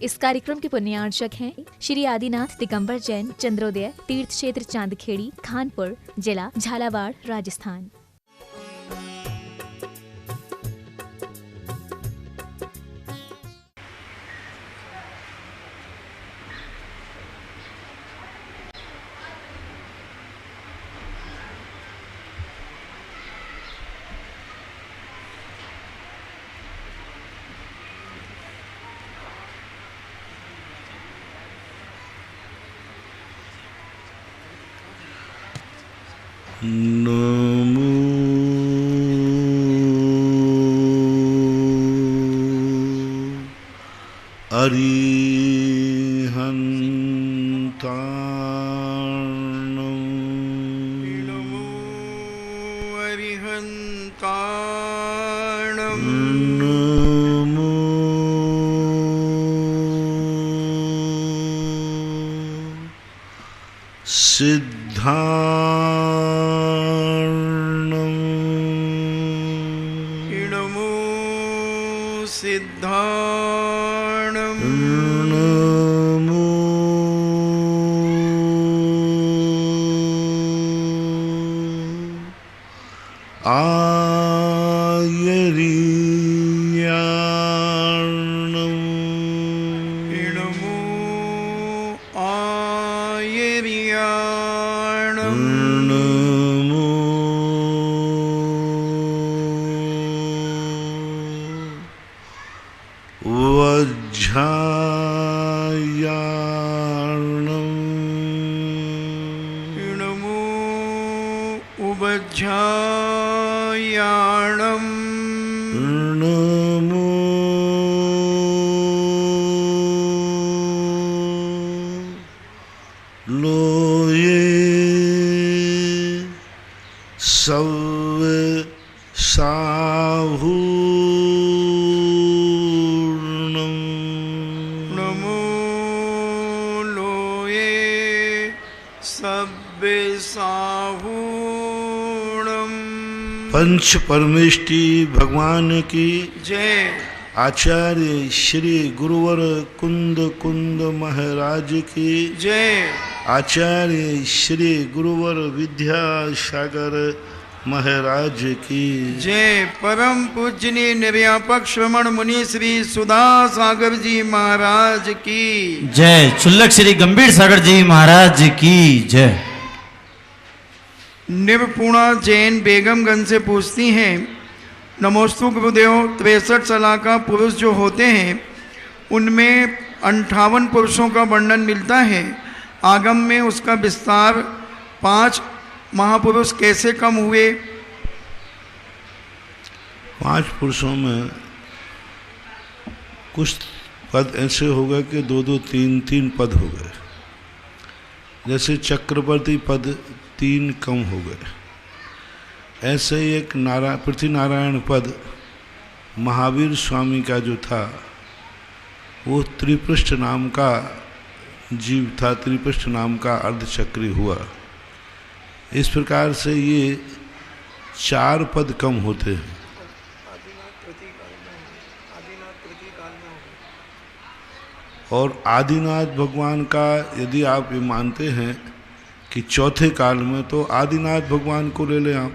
इस कार्यक्रम के पुण्यार्चक हैं श्री आदिनाथ दिगंबर जैन चंद्रोदय तीर्थ क्षेत्र चांदखेड़ी खानपुर जिला झालावाड़ राजस्थान। नमो अरिहन्ताणं नमो अरिहन्ताणं नमो सिद्धार्णं नमो सिद्धार्णं नमो आयर्याणं नमो आयर्याणं नमो वज्झायाणं नमो उबज्झायाणं नमो लोये सव्यसाहूर्णं नमो लोये सव्यसाहूर्णं पंच परमेष्टि भगवान की जय। आचार्य श्री गुरुवर कुंद कुंद महाराज की जय। आचार्य श्री गुरुवर विद्यासागर महाराज की जय। परम पूजनीय निर्यापक श्रवण मुनि श्री सुधा सागर जी महाराज की जय। चुल्लक श्री गंभीर सागर जी महाराज की जय। निर्पूणा जैन बेगमगंज से पूछती हैं, नमोस्तु गुरुदेव, 63 साल का पुरुष जो होते हैं उनमें 58 पुरुषों का वर्णन मिलता है। आगम में उसका विस्तार 5 महापुरुष कैसे कम हुए? 5 पुरुषों में कुछ पद ऐसे हो गए कि 2-2, 3-3 पद हो गए। जैसे चक्रवर्ती पद 3 कम हो गए। ऐसे ही एक पृथ्वी नारायण पद महावीर स्वामी का जो था वो त्रिपृष्ठ नाम का जीव था, त्रिपृष्ठ नाम का अर्धचक्री हुआ। इस प्रकार से ये 4 पद कम होते हैं। और आदिनाथ भगवान का यदि आप ये मानते हैं कि चौथे काल में, तो आदिनाथ भगवान को ले लें आप।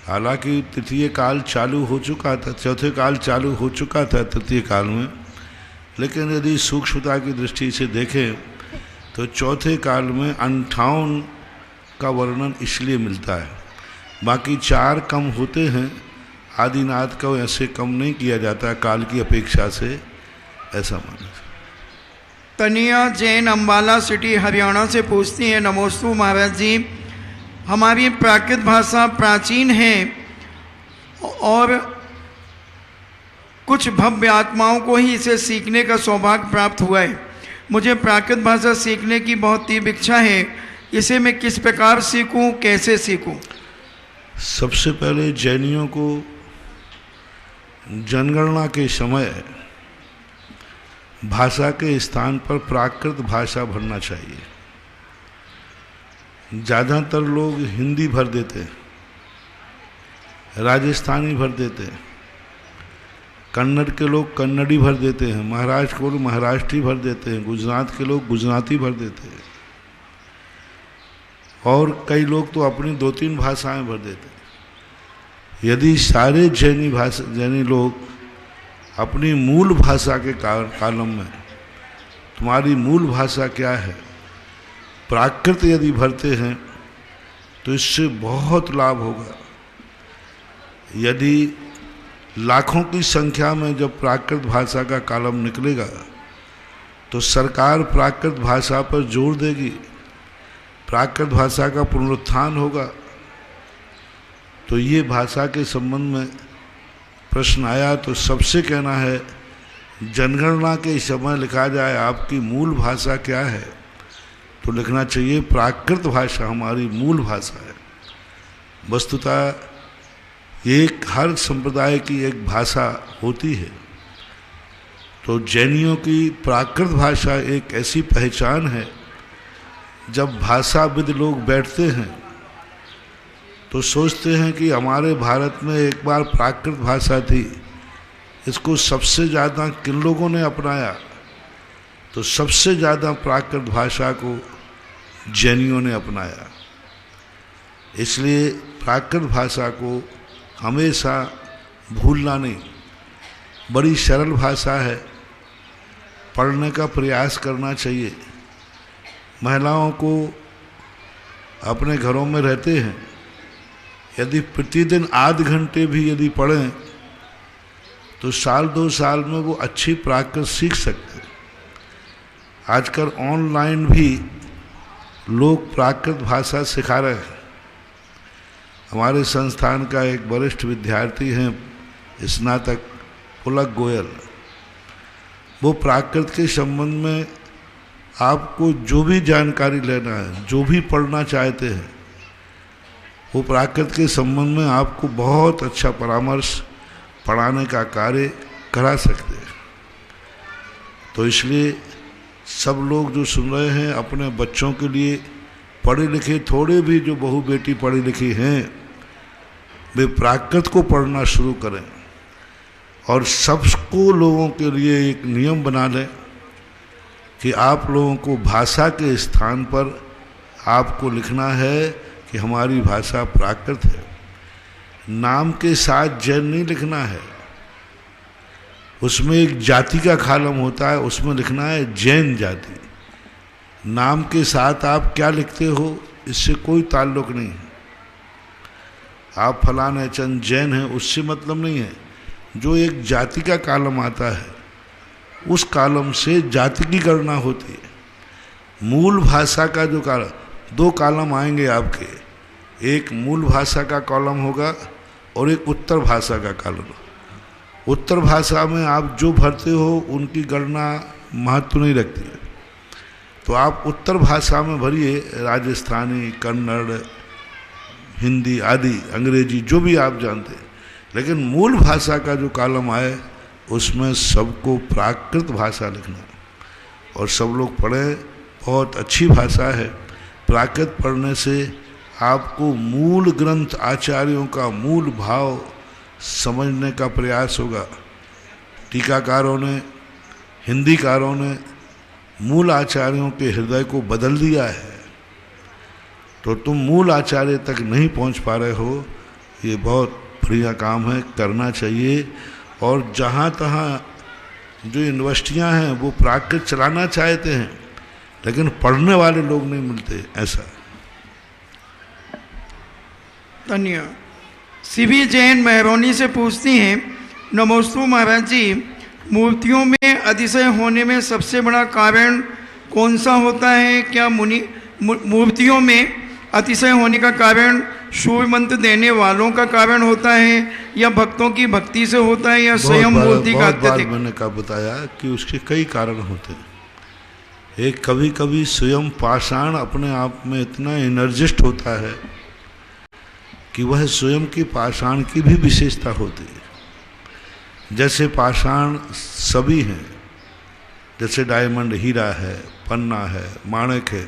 हालांकि तृतीय काल चालू हो चुका था, चौथे काल चालू हो चुका था तृतीय काल में, लेकिन यदि सूक्ष्मता की दृष्टि से देखें तो चौथे काल में 58 का वर्णन इसलिए मिलता है। बाकी 4 कम होते हैं। आदिनाथ को ऐसे कम नहीं किया जाता काल की अपेक्षा से, ऐसा माना। तनिया जैन अम्बाला सिटी हरियाणा से पूछती हैं, नमोस्तु महाराज जी, हमारी प्राकृत भाषा प्राचीन है और कुछ भव्य आत्माओं को ही इसे सीखने का सौभाग्य प्राप्त हुआ है। मुझे प्राकृत भाषा सीखने की बहुत तीव्र इच्छा है। इसे मैं किस प्रकार सीखूं, कैसे सीखूं? सबसे पहले जैनियों को जनगणना के समय भाषा के स्थान पर प्राकृत भाषा भरना चाहिए। ज़्यादातर लोग हिंदी भर देते हैं, राजस्थानी भर देते हैं, कन्नड़ के लोग कन्नड़ी भर देते हैं, महाराष्ट्र के लोग महाराष्ट्री भर देते हैं, गुजरात के लोग गुजराती भर देते हैं, और कई लोग तो अपनी 2-3 भाषाएं भर देते हैं। यदि सारे जैनी लोग अपनी मूल भाषा के कालम में, तुम्हारी मूल भाषा क्या है, प्राकृत यदि भरते हैं तो इससे बहुत लाभ होगा। यदि लाखों की संख्या में जब प्राकृत भाषा का कालम निकलेगा तो सरकार प्राकृत भाषा पर जोर देगी, प्राकृत भाषा का पुनरुत्थान होगा। तो ये भाषा के संबंध में प्रश्न आया तो सबसे कहना है, जनगणना के समय लिखा जाए आपकी मूल भाषा क्या है, तो लिखना चाहिए प्राकृत भाषा हमारी मूल भाषा है। वस्तुतः एक हर संप्रदाय की एक भाषा होती है, तो जैनियों की प्राकृत भाषा एक ऐसी पहचान है। जब भाषाविद लोग बैठते हैं तो सोचते हैं कि हमारे भारत में एक बार प्राकृत भाषा थी, इसको सबसे ज़्यादा किन लोगों ने अपनाया, तो सबसे ज़्यादा प्राकृत भाषा को जैनियों ने अपनाया। इसलिए प्राकृत भाषा को हमेशा भूलना नहीं। बड़ी सरल भाषा है, पढ़ने का प्रयास करना चाहिए। महिलाओं को अपने घरों में रहते हैं, यदि प्रतिदिन आध घंटे भी यदि पढ़ें तो 1-2 साल में वो अच्छी प्राकृत सीख सकते हैं। आजकल ऑनलाइन भी लोग प्राकृत भाषा सिखा रहे हैं। हमारे संस्थान का एक वरिष्ठ विद्यार्थी हैं, स्नातक पुलक गोयल, वो प्राकृत के संबंध में आपको जो भी जानकारी लेना है, जो भी पढ़ना चाहते हैं, वो प्राकृत के संबंध में आपको बहुत अच्छा परामर्श पढ़ाने का कार्य करा सकते हैं। तो इसलिए सब लोग जो सुन रहे हैं अपने बच्चों के लिए पढ़े लिखे, थोड़े भी जो बहू बेटी पढ़ी लिखी हैं, वे प्राकृत को पढ़ना शुरू करें और सबको लोगों के लिए एक नियम बना लें कि आप लोगों को भाषा के स्थान पर आपको लिखना है कि हमारी भाषा प्राकृत है। नाम के साथ जैन नहीं लिखना है, उसमें एक जाति का कॉलम होता है, उसमें लिखना है जैन जाति। नाम के साथ आप क्या लिखते हो इससे कोई ताल्लुक नहीं है। आप फलाने चंद जैन हैं उससे मतलब नहीं है। जो एक जाति का कॉलम आता है उस कॉलम से जाति की गणना होती है। मूल भाषा का जो कॉलम, 2 कॉलम आएंगे आपके, एक मूल भाषा का कॉलम होगा और एक उत्तर भाषा का कॉलम। उत्तर भाषा में आप जो भरते हो उनकी गणना महत्व नहीं रखती है, तो आप उत्तर भाषा में भरिए, राजस्थानी, कन्नड़, हिंदी आदि, अंग्रेजी, जो भी आप जानते हैं। लेकिन मूल भाषा का जो कॉलम आए उसमें सबको प्राकृत भाषा लिखना और सब लोग पढ़ें। बहुत अच्छी भाषा है। प्राकृत पढ़ने से आपको मूल ग्रंथ आचार्यों का मूल भाव समझने का प्रयास होगा। टीकाकारों ने, हिंदीकारों ने मूल आचार्यों के हृदय को बदल दिया है, तो तुम मूल आचार्य तक नहीं पहुंच पा रहे हो। ये बहुत बढ़िया काम है, करना चाहिए। और जहाँ तहाँ जो यूनिवर्सिटियाँ हैं वो प्राकृत चलाना चाहते हैं, लेकिन पढ़ने वाले लोग नहीं मिलते। ऐसा धन्यवाद। सीबी जैन मेहरौनी से पूछती हैं, नमोस्तु महाराज जी, मूर्तियों में अतिशय होने में सबसे बड़ा कारण कौन सा होता है? क्या मूर्तियों में अतिशय होने का कारण सूर्य मंत्र देने वालों का कारण होता है, या भक्तों की भक्ति से होता है, या स्वयं मूर्ति का अत्यधिक? मैंने कहा बताया कि उसके कई कारण होते हैं। एक कभी कभी स्वयं पाषाण अपने आप में इतना एनर्जिस्ट होता है कि वह स्वयं की पाषाण की भी विशेषता होती है। जैसे पाषाण सभी हैं, जैसे डायमंड, हीरा है, पन्ना है, माणिक है,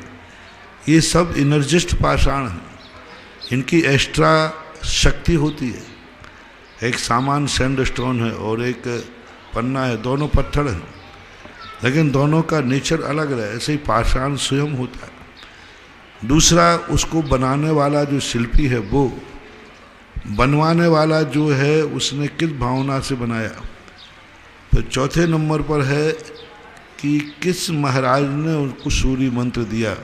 ये सब एनर्जिस्ट पाषाण हैं। इनकी एक्स्ट्रा शक्ति होती है। एक सामान्य सैंडस्टोन है और एक पन्ना है, दोनों पत्थर हैं, लेकिन दोनों का नेचर अलग है। ऐसे ही पाषाण स्वयं होता है। दूसरा, उसको बनाने वाला जो शिल्पी है, वो बनवाने वाला जो है उसने किस भावना से बनाया। तो चौथे नंबर पर है कि किस महाराज ने उनको सूर्य मंत्र दिया,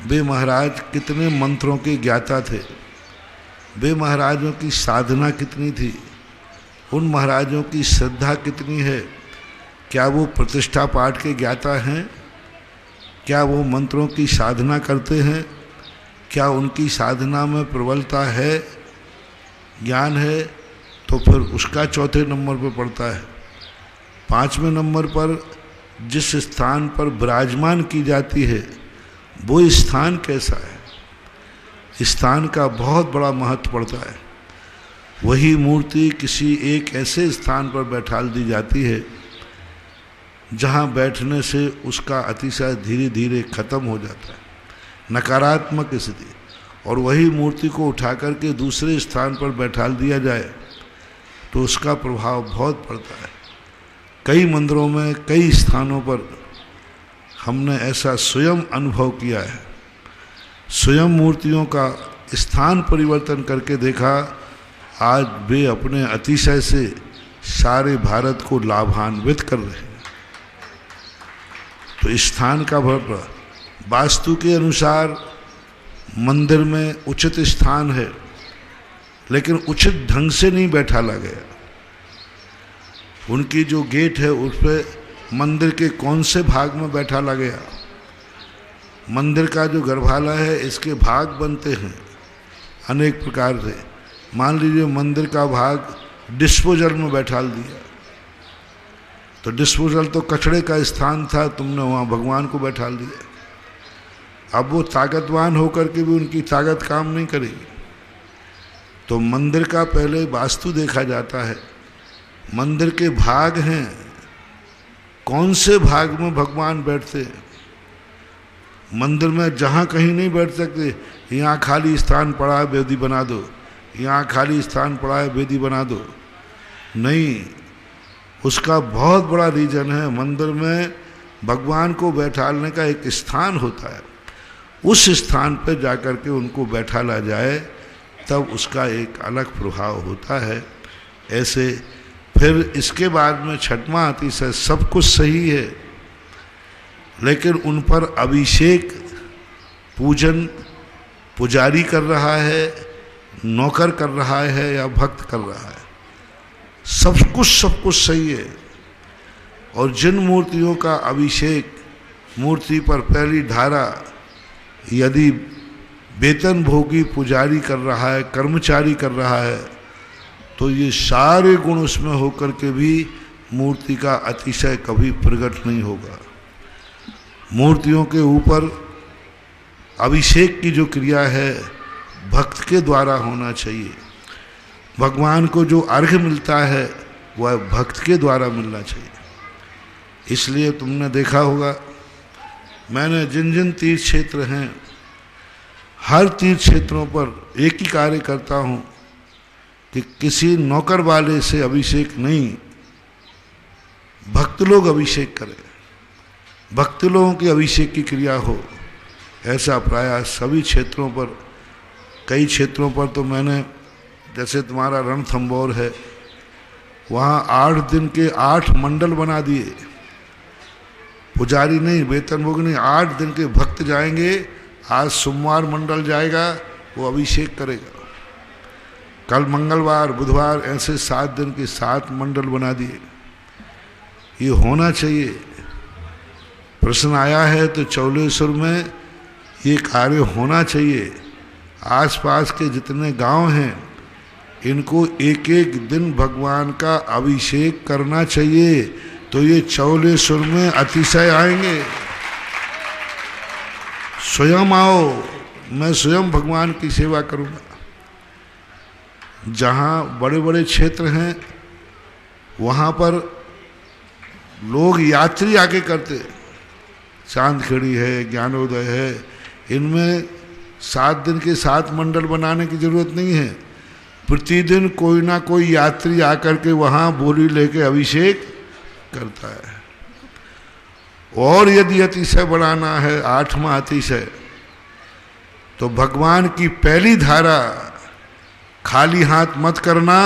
वे महाराज कितने मंत्रों के ज्ञाता थे, वे महाराजों की साधना कितनी थी, उन महाराजों की श्रद्धा कितनी है, क्या वो प्रतिष्ठा पाठ के ज्ञाता हैं, क्या वो मंत्रों की साधना करते हैं, क्या उनकी साधना में प्रबलता है, ज्ञान है, तो फिर उसका चौथे नंबर पर पड़ता है। पांचवें नंबर पर जिस स्थान पर विराजमान की जाती है वो स्थान कैसा है, स्थान का बहुत बड़ा महत्व पड़ता है। वही मूर्ति किसी एक ऐसे स्थान पर बैठाल दी जाती है जहाँ बैठने से उसका अतिशय धीरे धीरे खत्म हो जाता है, नकारात्मक स्थिति, और वही मूर्ति को उठा करके दूसरे स्थान पर बैठाल दिया जाए तो उसका प्रभाव बहुत पड़ता है। कई मंदिरों में, कई स्थानों पर हमने ऐसा स्वयं अनुभव किया है। स्वयं मूर्तियों का स्थान परिवर्तन करके देखा, आज वे अपने अतिशय से सारे भारत को लाभान्वित कर रहे हैं। तो स्थान का भर वास्तु के अनुसार मंदिर में उचित स्थान है, लेकिन उचित ढंग से नहीं बैठाला गया। उनकी जो गेट है उस पर मंदिर के कौन से भाग में बैठाला गया। मंदिर का जो गर्भालय है, इसके भाग बनते हैं अनेक प्रकार से। मान लीजिए मंदिर का भाग डिस्पोजल में बैठाल दिया, तो डिस्पोजल तो कचड़े का स्थान था, तुमने वहाँ भगवान को बैठाल दिया। अब वो ताकतवान होकर के भी उनकी ताकत काम नहीं करेगी। तो मंदिर का पहले वास्तु देखा जाता है, मंदिर के भाग हैं, कौन से भाग में भगवान बैठते हैं। मंदिर में जहाँ कहीं नहीं बैठ सकते, यहाँ खाली स्थान पड़ा है वेदी बना दो, यहाँ खाली स्थान पड़ा है वेदी बना दो, नहीं। उसका बहुत बड़ा रीजन है, मंदिर में भगवान को बैठालने का एक स्थान होता है, उस स्थान पर जाकर के उनको बैठाला जाए तब उसका एक अलग प्रभाव होता है। ऐसे फिर इसके बाद में छठवां अतिशय, सब कुछ सही है, लेकिन उन पर अभिषेक पूजन पुजारी कर रहा है, नौकर कर रहा है या भक्त कर रहा है, सब कुछ सही है। और जिन मूर्तियों का अभिषेक मूर्ति पर पहली धारा यदि वेतन भोगी पुजारी कर रहा है, कर्मचारी कर रहा है, तो ये सारे गुण उसमें होकर के भी मूर्ति का अतिशय कभी प्रकट नहीं होगा। मूर्तियों के ऊपर अभिषेक की जो क्रिया है भक्त के द्वारा होना चाहिए। भगवान को जो अर्घ्य मिलता है वह भक्त के द्वारा मिलना चाहिए। इसलिए तुमने देखा होगा, मैंने जिन जिन तीर्थ क्षेत्र हैं, हर तीर्थ क्षेत्रों पर एक ही कार्य करता हूँ कि किसी नौकर वाले से अभिषेक नहीं, भक्त लोग अभिषेक करें, भक्त लोगों की अभिषेक की क्रिया हो। ऐसा प्रयास सभी क्षेत्रों पर, कई क्षेत्रों पर तो मैंने, जैसे तुम्हारा रणथंबोर है, वहाँ 8 दिन के 8 मंडल बना दिए। पुजारी नहीं, वेतनभोगी नहीं, 8 दिन के भक्त जाएंगे। आज सोमवार मंडल जाएगा, वो अभिषेक करेगा, कल मंगलवार, बुधवार, ऐसे 7 दिन के 7 मंडल बना दिए। ये होना चाहिए। प्रश्न आया है तो चौलेश्वर में ये कार्य होना चाहिए। आसपास के जितने गांव हैं, इनको एक एक दिन भगवान का अभिषेक करना चाहिए, तो ये चौलेश्वर में अतिशय आएंगे। स्वयं आओ, मैं स्वयं भगवान की सेवा करूँगा। जहाँ बड़े बड़े क्षेत्र हैं वहाँ पर लोग यात्री आके करते, चांदखेड़ी है, ज्ञानोदय है, इनमें 7 दिन के 7 मंडल बनाने की जरूरत नहीं है। प्रतिदिन कोई ना कोई यात्री आकर के वहाँ बोली लेके अभिषेक करता है। और यदि अतिशय बढ़ाना है, 8वां अतिशय, तो भगवान की पहली धारा खाली हाथ मत करना,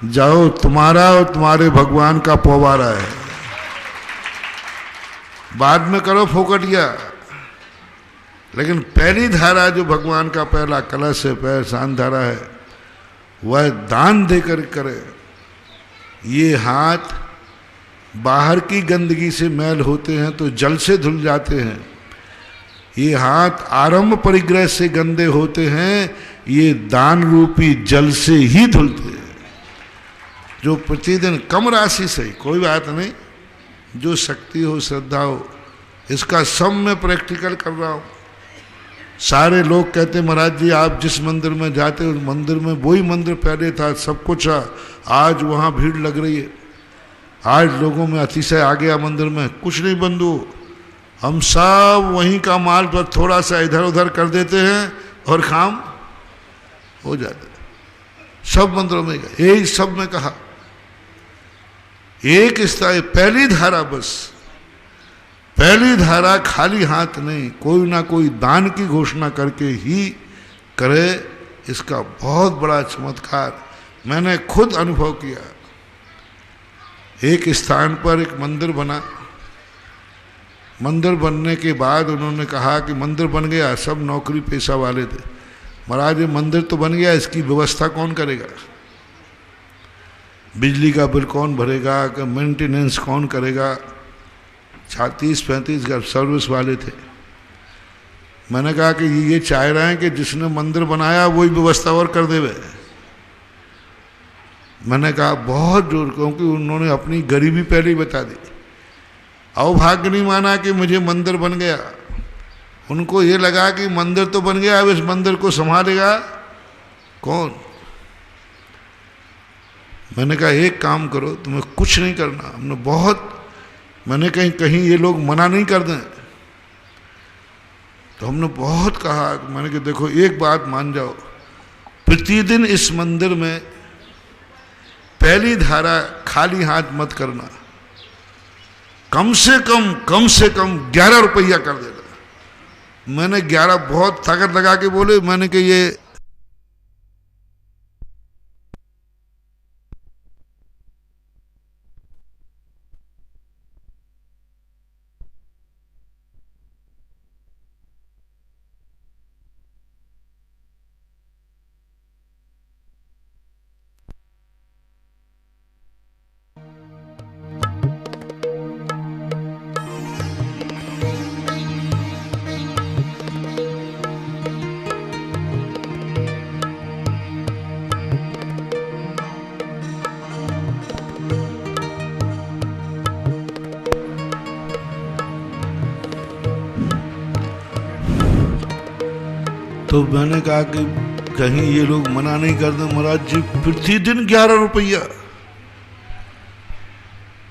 जाओ तुम्हारा और तुम्हारे भगवान का पोवारा है, बाद में करो फोकटिया, लेकिन पहली धारा जो भगवान का पहला कलश है, पहला शांत धारा है, वह दान देकर करे। ये हाथ बाहर की गंदगी से मैल होते हैं तो जल से धुल जाते हैं, ये हाथ आरंभ परिग्रह से गंदे होते हैं, ये दान रूपी जल से ही धुलते हैं। जो प्रतिदिन कम राशि से, कोई बात नहीं, जो शक्ति हो, श्रद्धा हो, इसका सब मैं प्रैक्टिकल कर रहा हूँ। सारे लोग कहते महाराज जी आप जिस मंदिर में जाते उस मंदिर में वही मंदिर पहले था, सब कुछ आज वहाँ भीड़ लग रही है, आज लोगों में अतिशय आ गया मंदिर में। कुछ नहीं बंधु, हम सब वहीं का माल पर थोड़ा सा इधर उधर कर देते हैं और काम हो जाता है। सब मंदिरों में यही सब में कहा, एक स्थायी पहली धारा, बस पहली धारा खाली हाथ नहीं, कोई ना कोई दान की घोषणा करके ही करे। इसका बहुत बड़ा चमत्कार मैंने खुद अनुभव किया। एक स्थान पर एक मंदिर बना, मंदिर बनने के बाद उन्होंने कहा कि मंदिर बन गया, सब नौकरी पेशा वाले थे, महाराज ये मंदिर तो बन गया, इसकी व्यवस्था कौन करेगा, बिजली का बिल कौन भरेगा, मेंटेनेंस कौन करेगा। 36-35 घर सर्विस वाले थे। मैंने कहा कि ये चाह रहे हैं कि जिसने मंदिर बनाया वही व्यवस्था और कर देवे। मैंने कहा बहुत जोर, क्योंकि उन्होंने अपनी गरीबी पहले ही बता दी। अवभाग्य नहीं माना कि मुझे मंदिर बन गया, उनको ये लगा कि मंदिर तो बन गया, अब इस मंदिर को संभालेगा कौन। मैंने कहा एक काम करो, तुम्हें कुछ नहीं करना। हमने बहुत, मैंने कहीं ये लोग मना नहीं कर दें, तो हमने बहुत कहा। मैंने कहा देखो एक बात मान जाओ, प्रतिदिन इस मंदिर में पहली धारा खाली हाथ मत करना, कम से कम 11 रुपया कर देना। मैंने 11 बहुत ताकत लगा के बोले, मैंने कहा ये तो मैंने कहा कि कहीं ये लोग मना नहीं कर दे। महाराज जी प्रतिदिन 11 रुपया।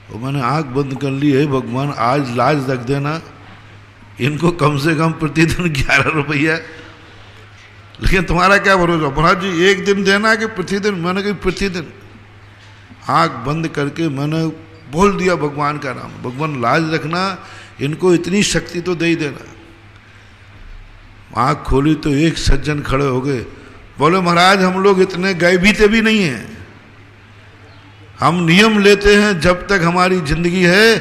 तो मैंने आंख बंद कर ली, है भगवान आज लाज रख देना, इनको कम से कम प्रतिदिन 11 रुपया। लेकिन तुम्हारा क्या भरोसा महाराज जी, एक दिन देना कि प्रतिदिन। मैंने कहा प्रतिदिन। आंख बंद करके मैंने बोल दिया भगवान का नाम, भगवान लाज रखना, इनको इतनी शक्ति तो दे ही देना। आँख खोली तो एक सज्जन खड़े हो गए, बोले महाराज हम लोग इतने गए बीते भी नहीं हैं, हम नियम लेते हैं जब तक हमारी जिंदगी है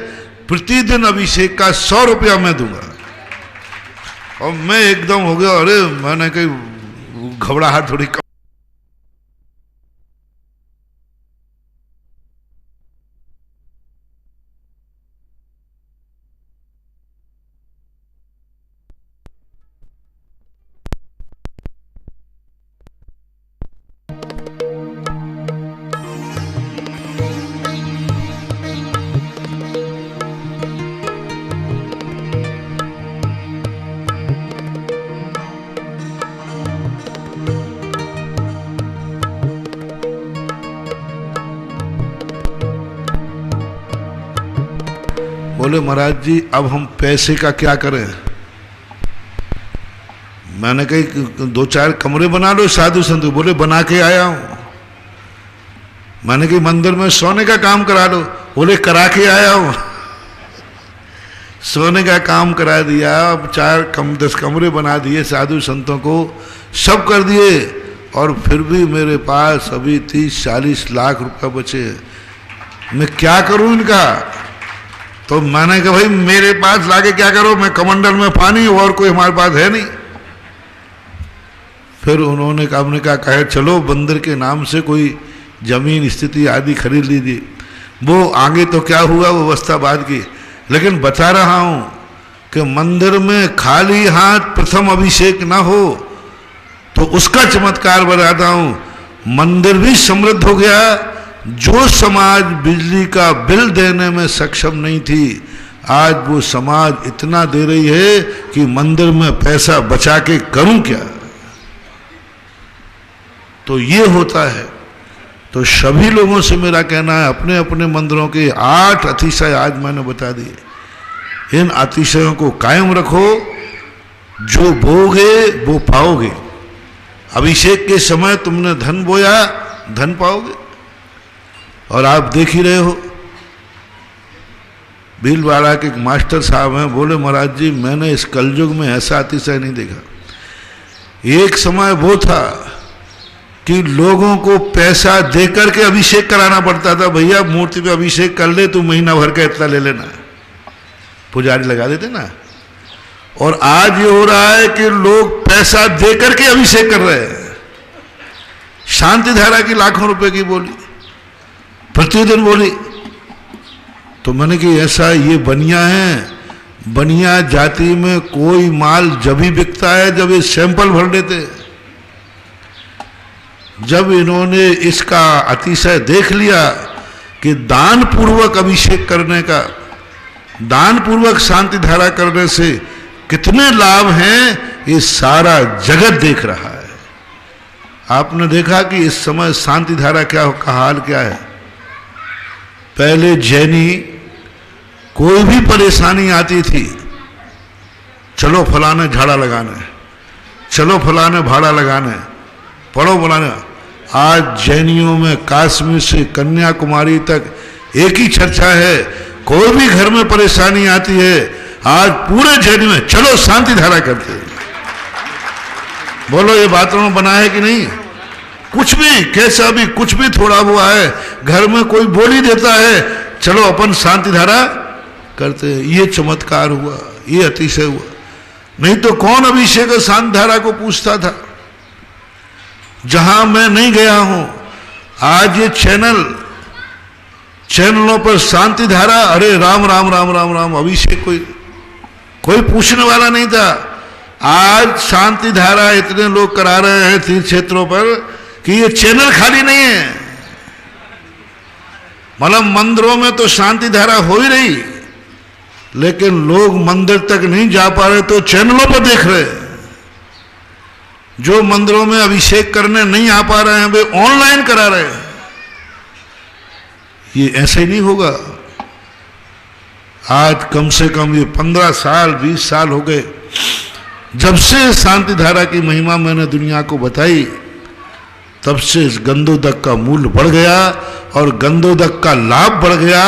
प्रतिदिन अभिषेक का 100 रुपया मैं दूंगा। और मैं एकदम हो गया, अरे मैंने कहीं घबराहट थोड़ी कम। बोले महाराज जी अब हम पैसे का क्या करें। मैंने कही 2-4 कमरे बना लो साधु संतु। बोले बना के आया हूं। मैंने कि मंदिर में सोने का काम करा लो। बोले करा के आया हूं। सोने का काम करा दिया, अब 10 कमरे बना दिए साधु संतों को, सब कर दिए, और फिर भी मेरे पास अभी 30-40 लाख रुपए बचे। मैं क्या करूं इनका? तो मैंने कहा भाई मेरे पास लाके क्या करो, मैं कमंडल में पानी, और कोई हमारे पास है नहीं। फिर उन्होंने कहा, हमने कहा चलो मंदिर के नाम से कोई जमीन स्थिति आदि खरीद लीजिए। वो आगे तो क्या हुआ वो अवस्था बाद की, लेकिन बता रहा हूं कि मंदिर में खाली हाथ प्रथम अभिषेक ना हो तो उसका चमत्कार बताता हूं। मंदिर भी समृद्ध हो गया। जो समाज बिजली का बिल देने में सक्षम नहीं थी, आज वो समाज इतना दे रही है कि मंदिर में पैसा बचा के करूं क्या। तो ये होता है। तो सभी लोगों से मेरा कहना है, अपने अपने मंदिरों के 8 अतिशय आज मैंने बता दिए। इन अतिशयों को कायम रखो, जो बोगे वो पाओगे। अभिषेक के समय तुमने धन बोया, धन पाओगे। और आप देख ही रहे हो, भीलवाड़ा के एक मास्टर साहब हैं, बोले महाराज जी मैंने इस कलयुग में ऐसा अतिशय नहीं देखा। एक समय वो था कि लोगों को पैसा देकर के अभिषेक कराना पड़ता था। भैया मूर्ति पे अभिषेक कर ले, तू महीना भर का इतना ले लेना, पुजारी लगा देते ना। और आज ये हो रहा है कि लोग पैसा देकर के अभिषेक कर रहे हैं। शांति धारा की लाखों रुपए की बोली, प्रतिदिन बोली। तो मैंने कि ऐसा ये बनिया है, बनिया जाति में कोई माल जब ही बिकता है जब ये सैंपल भर लेते हैं। जब इन्होंने इसका अतिशय देख लिया कि दान पूर्वक अभिषेक करने का, दान पूर्वक शांति धारा करने से कितने लाभ हैं, ये सारा जगत देख रहा है। आपने देखा कि इस समय शांति धारा का हाल क्या है। पहले जैनी कोई भी परेशानी आती थी, चलो फलाने झाड़ा लगाने, चलो फलाने भाड़ा लगाने, पढ़ो बुलाने। आज जैनियों में कश्मीर से कन्याकुमारी तक एक ही चर्चा है। कोई भी घर में परेशानी आती है, आज पूरे जैनी में चलो शांति धारा करते हैं। बोलो ये वातावरण बना है कि नहीं? कुछ भी कैसा भी कुछ भी थोड़ा हुआ है, घर में कोई बोली देता है, चलो अपन शांति धारा करते हैं। ये चमत्कार हुआ, ये अतिशय हुआ। नहीं तो कौन अभिषेक और शांति धारा को पूछता था। जहां मैं नहीं गया हूं, आज ये चैनलों पर शांति धारा, अरे राम राम राम राम राम, अभिषेक कोई पूछने वाला नहीं था। आज शांति धारा इतने लोग करा रहे हैं तीर्थ क्षेत्रों पर कि ये चैनल खाली नहीं है। मतलब मंदिरों में तो शांति धारा हो ही रही, लेकिन लोग मंदिर तक नहीं जा पा रहे तो चैनलों पर देख रहे हैं। जो मंदिरों में अभिषेक करने नहीं आ पा रहे हैं वे ऑनलाइन करा रहे हैं। ये ऐसे ही नहीं होगा। आज कम से कम ये 15 साल 20 साल हो गए जब से शांति धारा की महिमा मैंने दुनिया को बताई, तब से इस गंधोदक का मूल्य बढ़ गया और गंधोदक का लाभ बढ़ गया।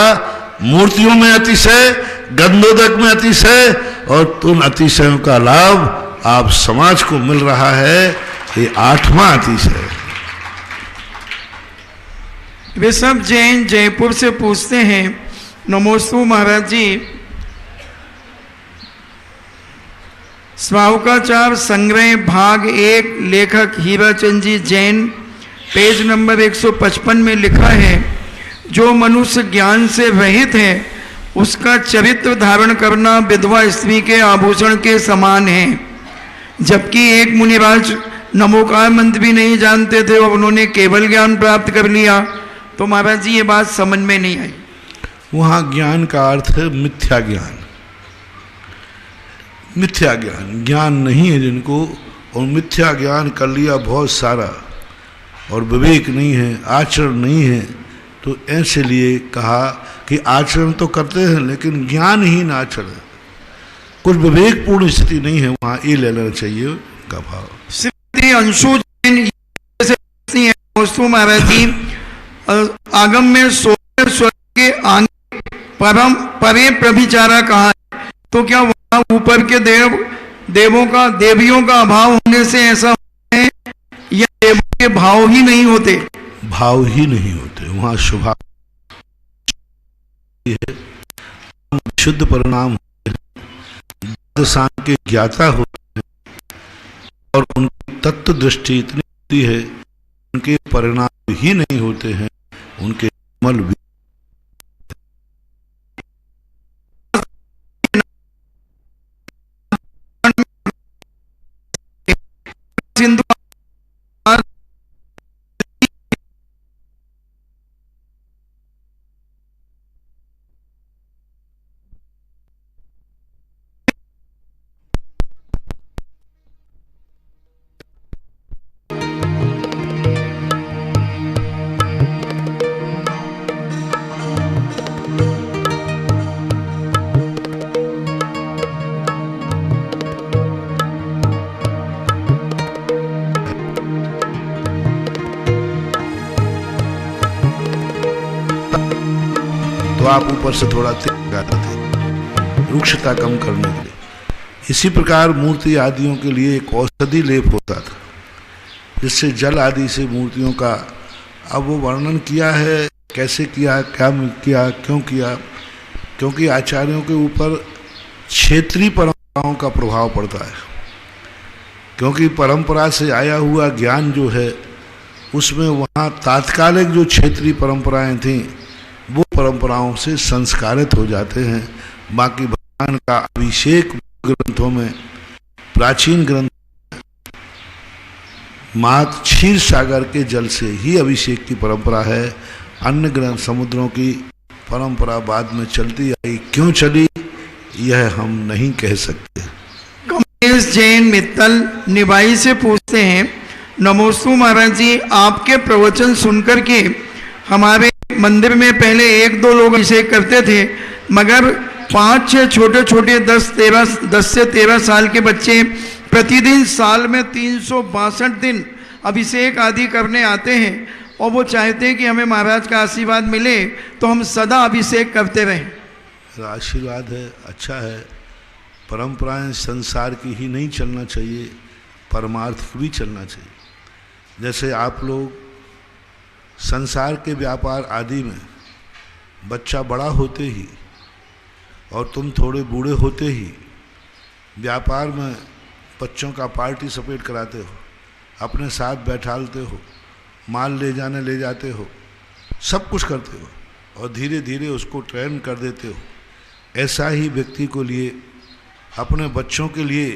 मूर्तियों में अतिशय, गंधोदक में अतिशय, और उन अतिशयों का लाभ आप समाज को मिल रहा है। ये 8वां अतिशय। वे सब जैन जयपुर से पूछते हैं, नमोस्तु महाराज जी, स्वावकाचार संग्रह भाग 1, लेखक हीराचंद जी जैन, पेज नंबर 155 में लिखा है, जो मनुष्य ज्ञान से रहित है उसका चरित्र धारण करना विधवा स्त्री के आभूषण के समान है। जबकि एक मुनिराज नमोकार मंत्र भी नहीं जानते थे और उन्होंने केवल ज्ञान प्राप्त कर लिया। तो महाराज जी ये बात समझ में नहीं आई। वहां ज्ञान का अर्थ है मिथ्या ज्ञान। मिथ्या ज्ञान, ज्ञान नहीं है जिनको, और मिथ्या ज्ञान कर लिया बहुत सारा, और विवेक नहीं है, आचरण नहीं है। तो ऐसे लिए कहा कि आचरण तो करते हैं लेकिन ज्ञानहीन आचरण, कुछ विवेकपूर्ण स्थिति नहीं है। वहां ये ले लेना चाहिए का भाव। श्री अंशु जैन महाराज जी, आगम में 16 स्वर्ग के आगे परम परे प्रभिचारा कहा है, तो क्या वहां ऊपर के देवों का देवियों का अभाव होने से ऐसा है या देवों के भाव ही नहीं होते? भाव ही नहीं होते, वहां शुभ है, शुद्ध परिणाम होते हैं, सांख्य के ज्ञाता होते हैं और उनकी तत्व दृष्टि इतनी होती है, उनके परिणाम ही नहीं होते हैं, उनके अमल भी। सिंधु तो आप ऊपर से थोड़ा तेल लगाते थे रुक्षता कम करने के लिए। इसी प्रकार मूर्ति आदियों के लिए एक औषधि लेप होता था, जिससे जल आदि से मूर्तियों का, अब वो वर्णन किया है कैसे किया, क्या किया, क्यों किया, क्योंकि आचार्यों के ऊपर क्षेत्रीय परंपराओं का प्रभाव पड़ता है। क्योंकि परंपरा से आया हुआ ज्ञान जो है उसमें वहाँ तात्कालिक जो क्षेत्रीय परंपराएं थीं वो परंपराओं से संस्कारित हो जाते हैं। बाकी भगवान का अभिषेक ग्रंथों में, प्राचीन ग्रंथ मात क्षीर सागर के जल से ही अभिषेक की परंपरा है। अन्य ग्रंथ समुद्रों की परंपरा बाद में चलती आई, क्यों चली यह हम नहीं कह सकते। कमलेश जैन मित्तल निवाई से पूछते हैं, नमोस्तु महाराज जी, आपके प्रवचन सुनकर के हमारे मंदिर में पहले 1-2 लोग अभिषेक करते थे, मगर 5-6 छोटे छोटे 10 से 13 साल के बच्चे प्रतिदिन साल में 362 दिन अभिषेक आदि करने आते हैं और वो चाहते हैं कि हमें महाराज का आशीर्वाद मिले तो हम सदा अभिषेक करते रहें। आशीर्वाद है, अच्छा है। परंपराएं संसार की ही नहीं चलना चाहिए, परमार्थ की भी चलना चाहिए। जैसे आप लोग संसार के व्यापार आदि में बच्चा बड़ा होते ही और तुम थोड़े बूढ़े होते ही व्यापार में बच्चों का पार्टिसिपेट कराते हो, अपने साथ बैठालते हो, माल ले जाते हो, सब कुछ करते हो और धीरे धीरे उसको ट्रेन कर देते हो। ऐसा ही व्यक्ति को लिए, अपने बच्चों के लिए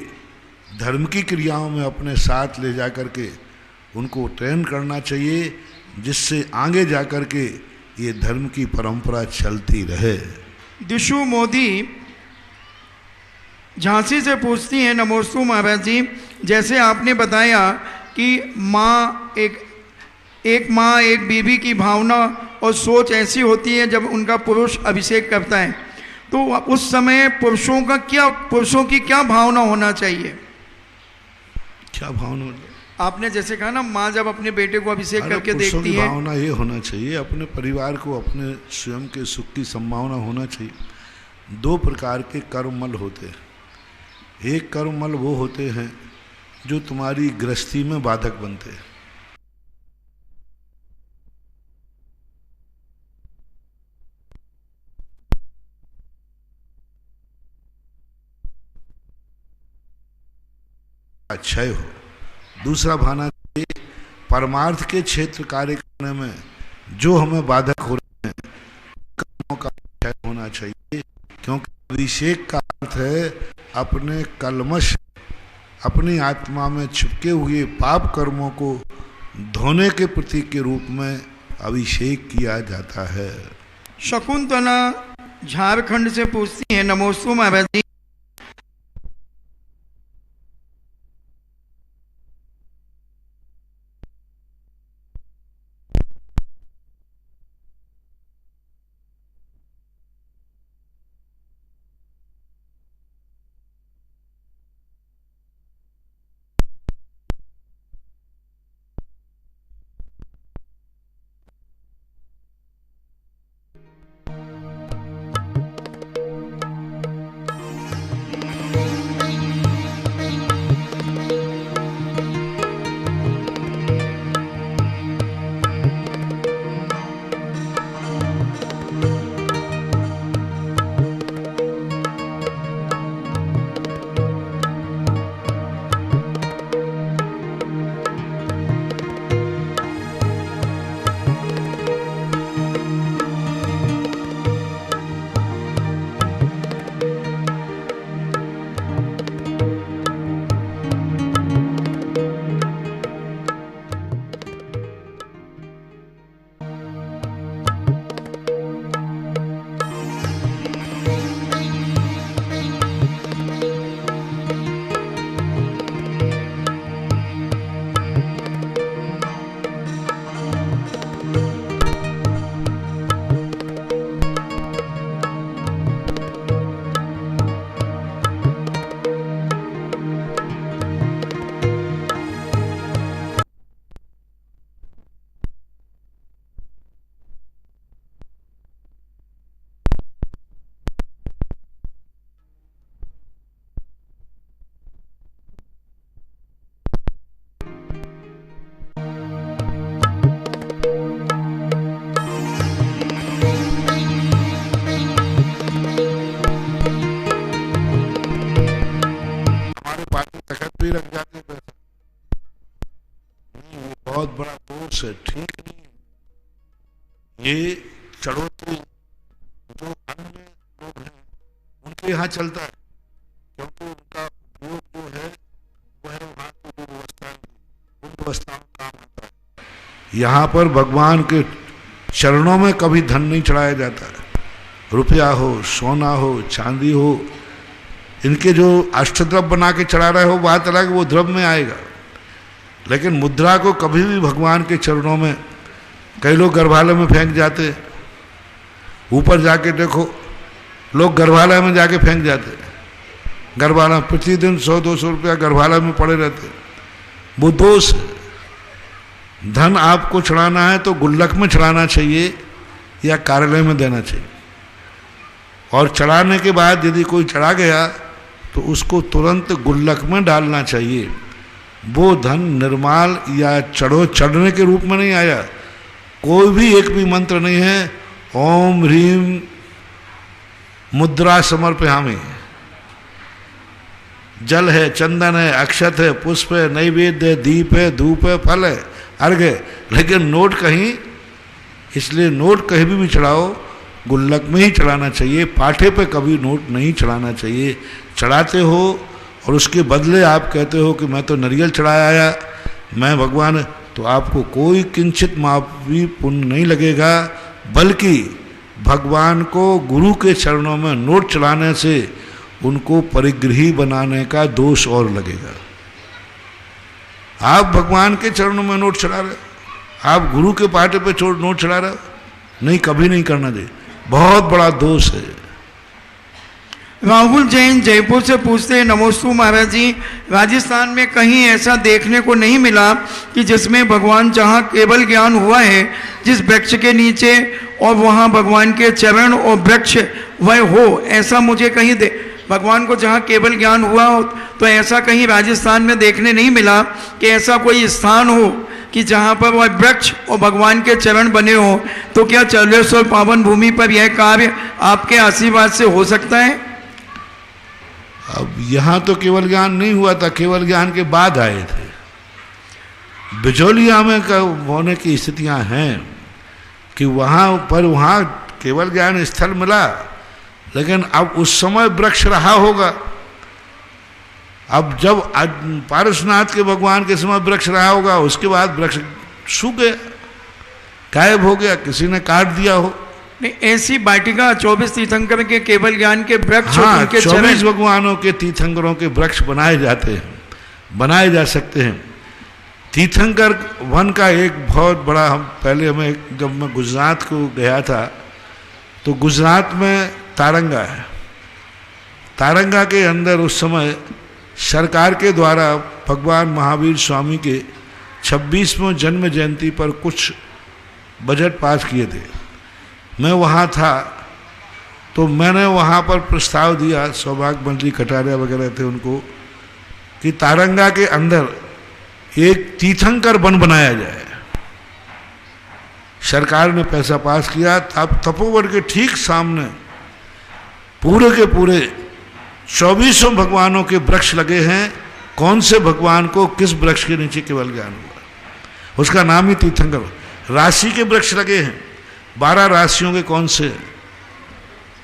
धर्म की क्रियाओं में अपने साथ ले जा कर के उनको ट्रेन करना चाहिए, जिससे आगे जा कर के ये धर्म की परंपरा चलती रहे। दिशु मोदी झांसी से पूछती हैं, नमोस्तु महाराज जी, जैसे आपने बताया कि एक माँ एक बीवी की भावना और सोच ऐसी होती है जब उनका पुरुष अभिषेक करता है, तो उस समय पुरुषों की क्या भावना होना चाहिए? क्या भावना? आपने जैसे कहा ना, माँ जब अपने बेटे को अभिषेक करके देखती है, भावना ये होना चाहिए, अपने परिवार को, अपने स्वयं के सुख की संभावना होना चाहिए। 2 प्रकार के कर्ममल होते हैं। एक कर्ममल वो होते हैं जो तुम्हारी गृहस्थी में बाधक बनते हैं। क्षय हो। दूसरा भाना परमार्थ के क्षेत्र कार्य करने में जो हमें बाधक हो रहे हैं, कर्मों का क्षय होना चाहिए। क्योंकि अभिषेक का अर्थ है अपने कलमश, अपनी आत्मा में छिपके हुए पाप कर्मों को धोने के प्रतीक के रूप में अभिषेक किया जाता है। शकुंतला झारखंड से पूछती है, नमोस्तु महाराज जी, पे ही रख जाते पैसा। नहीं, ये बहुत बड़ा दोष है, ठीक नहीं है। ये चढ़ोतरी जो अन्य लोग हैं उनके यहाँ चलता है, क्योंकि उनका उपयोग जो है वह वहाँ की जो व्यवस्था उन व्यवस्थाओं का काम आता है। यहाँ पर भगवान के चरणों में कभी धन नहीं चढ़ाया जाता है। रुपया हो, सोना हो, चांदी हो, इनके जो अष्टद्रव्य बना के चढ़ा रहे हो बात अलग, वो द्रव्य में आएगा। लेकिन मुद्रा को कभी भी भगवान के चरणों में, कई लोग गर्भालय में फेंक जाते, ऊपर जाके देखो लोग गर्भालय में जाके फेंक जाते, गर्भालय प्रतिदिन 100-200 रुपया गर्भालय में पड़े रहते, वो दोष है। धन आपको चढ़ाना है तो गुल्लक में चढ़ाना चाहिए या कार्यालय में देना चाहिए, और चढ़ाने के बाद यदि कोई चढ़ा गया तो उसको तुरंत गुल्लक में डालना चाहिए। वो धन निर्माल या चढ़ने के रूप में नहीं आया। कोई भी एक भी मंत्र नहीं है ओम ह्रीम मुद्रा समर्पयामि। जल है, चंदन है, अक्षत है, पुष्प है, नैवेद्य है, दीप है, धूप है, फल है, अर्घ है, लेकिन नोट कहीं, इसलिए नोट कहीं भी चढ़ाओ गुल्लक में ही चढ़ाना चाहिए, पाठे पे कभी नोट नहीं चढ़ाना चाहिए। चढ़ाते हो और उसके बदले आप कहते हो कि मैं तो नारियल चढ़ाया आया, मैं भगवान, तो आपको कोई किंचित मापी पुण्य नहीं लगेगा, बल्कि भगवान को गुरु के चरणों में नोट चढ़ाने से उनको परिग्रही बनाने का दोष और लगेगा। आप भगवान के चरणों में नोट चढ़ा रहे, आप गुरु के पाटे पे नोट चढ़ा रहे, नहीं, कभी नहीं करना चाहिए, बहुत बड़ा दोष है। राहुल जैन जयपुर से पूछते हैं, नमोस्तु महाराज जी, राजस्थान में कहीं ऐसा देखने को नहीं मिला कि जिसमें भगवान जहाँ केवल ज्ञान हुआ है जिस वृक्ष के नीचे, और वहाँ भगवान के चरण और वृक्ष वह हो, ऐसा मुझे कहीं भगवान को जहाँ केवल ज्ञान हुआ हो, तो ऐसा कहीं राजस्थान में देखने नहीं मिला कि ऐसा कोई स्थान हो कि जहाँ पर वह वृक्ष और भगवान के चरण बने हो। तो क्या चौलेश्वर पावन भूमि पर यह कार्य आपके आशीर्वाद से हो सकता है? अब यहाँ तो केवल ज्ञान नहीं हुआ था, केवल ज्ञान के बाद आए थे। बिजोलिया में होने की स्थितियाँ हैं कि वहाँ पर वहाँ केवल ज्ञान स्थल मिला, लेकिन अब उस समय वृक्ष रहा होगा। अब जब पारसनाथ के भगवान के समय वृक्ष रहा होगा, उसके बाद वृक्ष सूख गया, गायब हो गया, किसी ने काट दिया हो। नहीं, ऐसी वाटिका 24 तीर्थंकर के केवल ज्ञान के वृक्ष, हाँ, 24 भगवानों के तीर्थंकरों के वृक्ष बनाए जाते हैं, बनाए जा सकते हैं। तीर्थंकर वन का एक बहुत बड़ा, हम पहले हमें जब मैं गुजरात को गया था तो गुजरात में तारंगा है, तारंगा के अंदर उस समय सरकार के द्वारा भगवान महावीर स्वामी के 26वें जन्म जयंती पर कुछ बजट पास किए थे। मैं वहाँ था तो मैंने वहाँ पर प्रस्ताव दिया, सौभाग्य मंत्री कटारिया वगैरह थे उनको, कि तारंगा के अंदर एक तीर्थंकर वन बनाया जाए। सरकार ने पैसा पास किया। तब तपोवन के ठीक सामने पूरे के पूरे 24 भगवानों के वृक्ष लगे हैं। कौन से भगवान को किस वृक्ष के नीचे केवल ज्ञान हुआ, उसका नाम ही तीर्थंकर। राशि के वृक्ष लगे हैं, 12 राशियों के कौन से,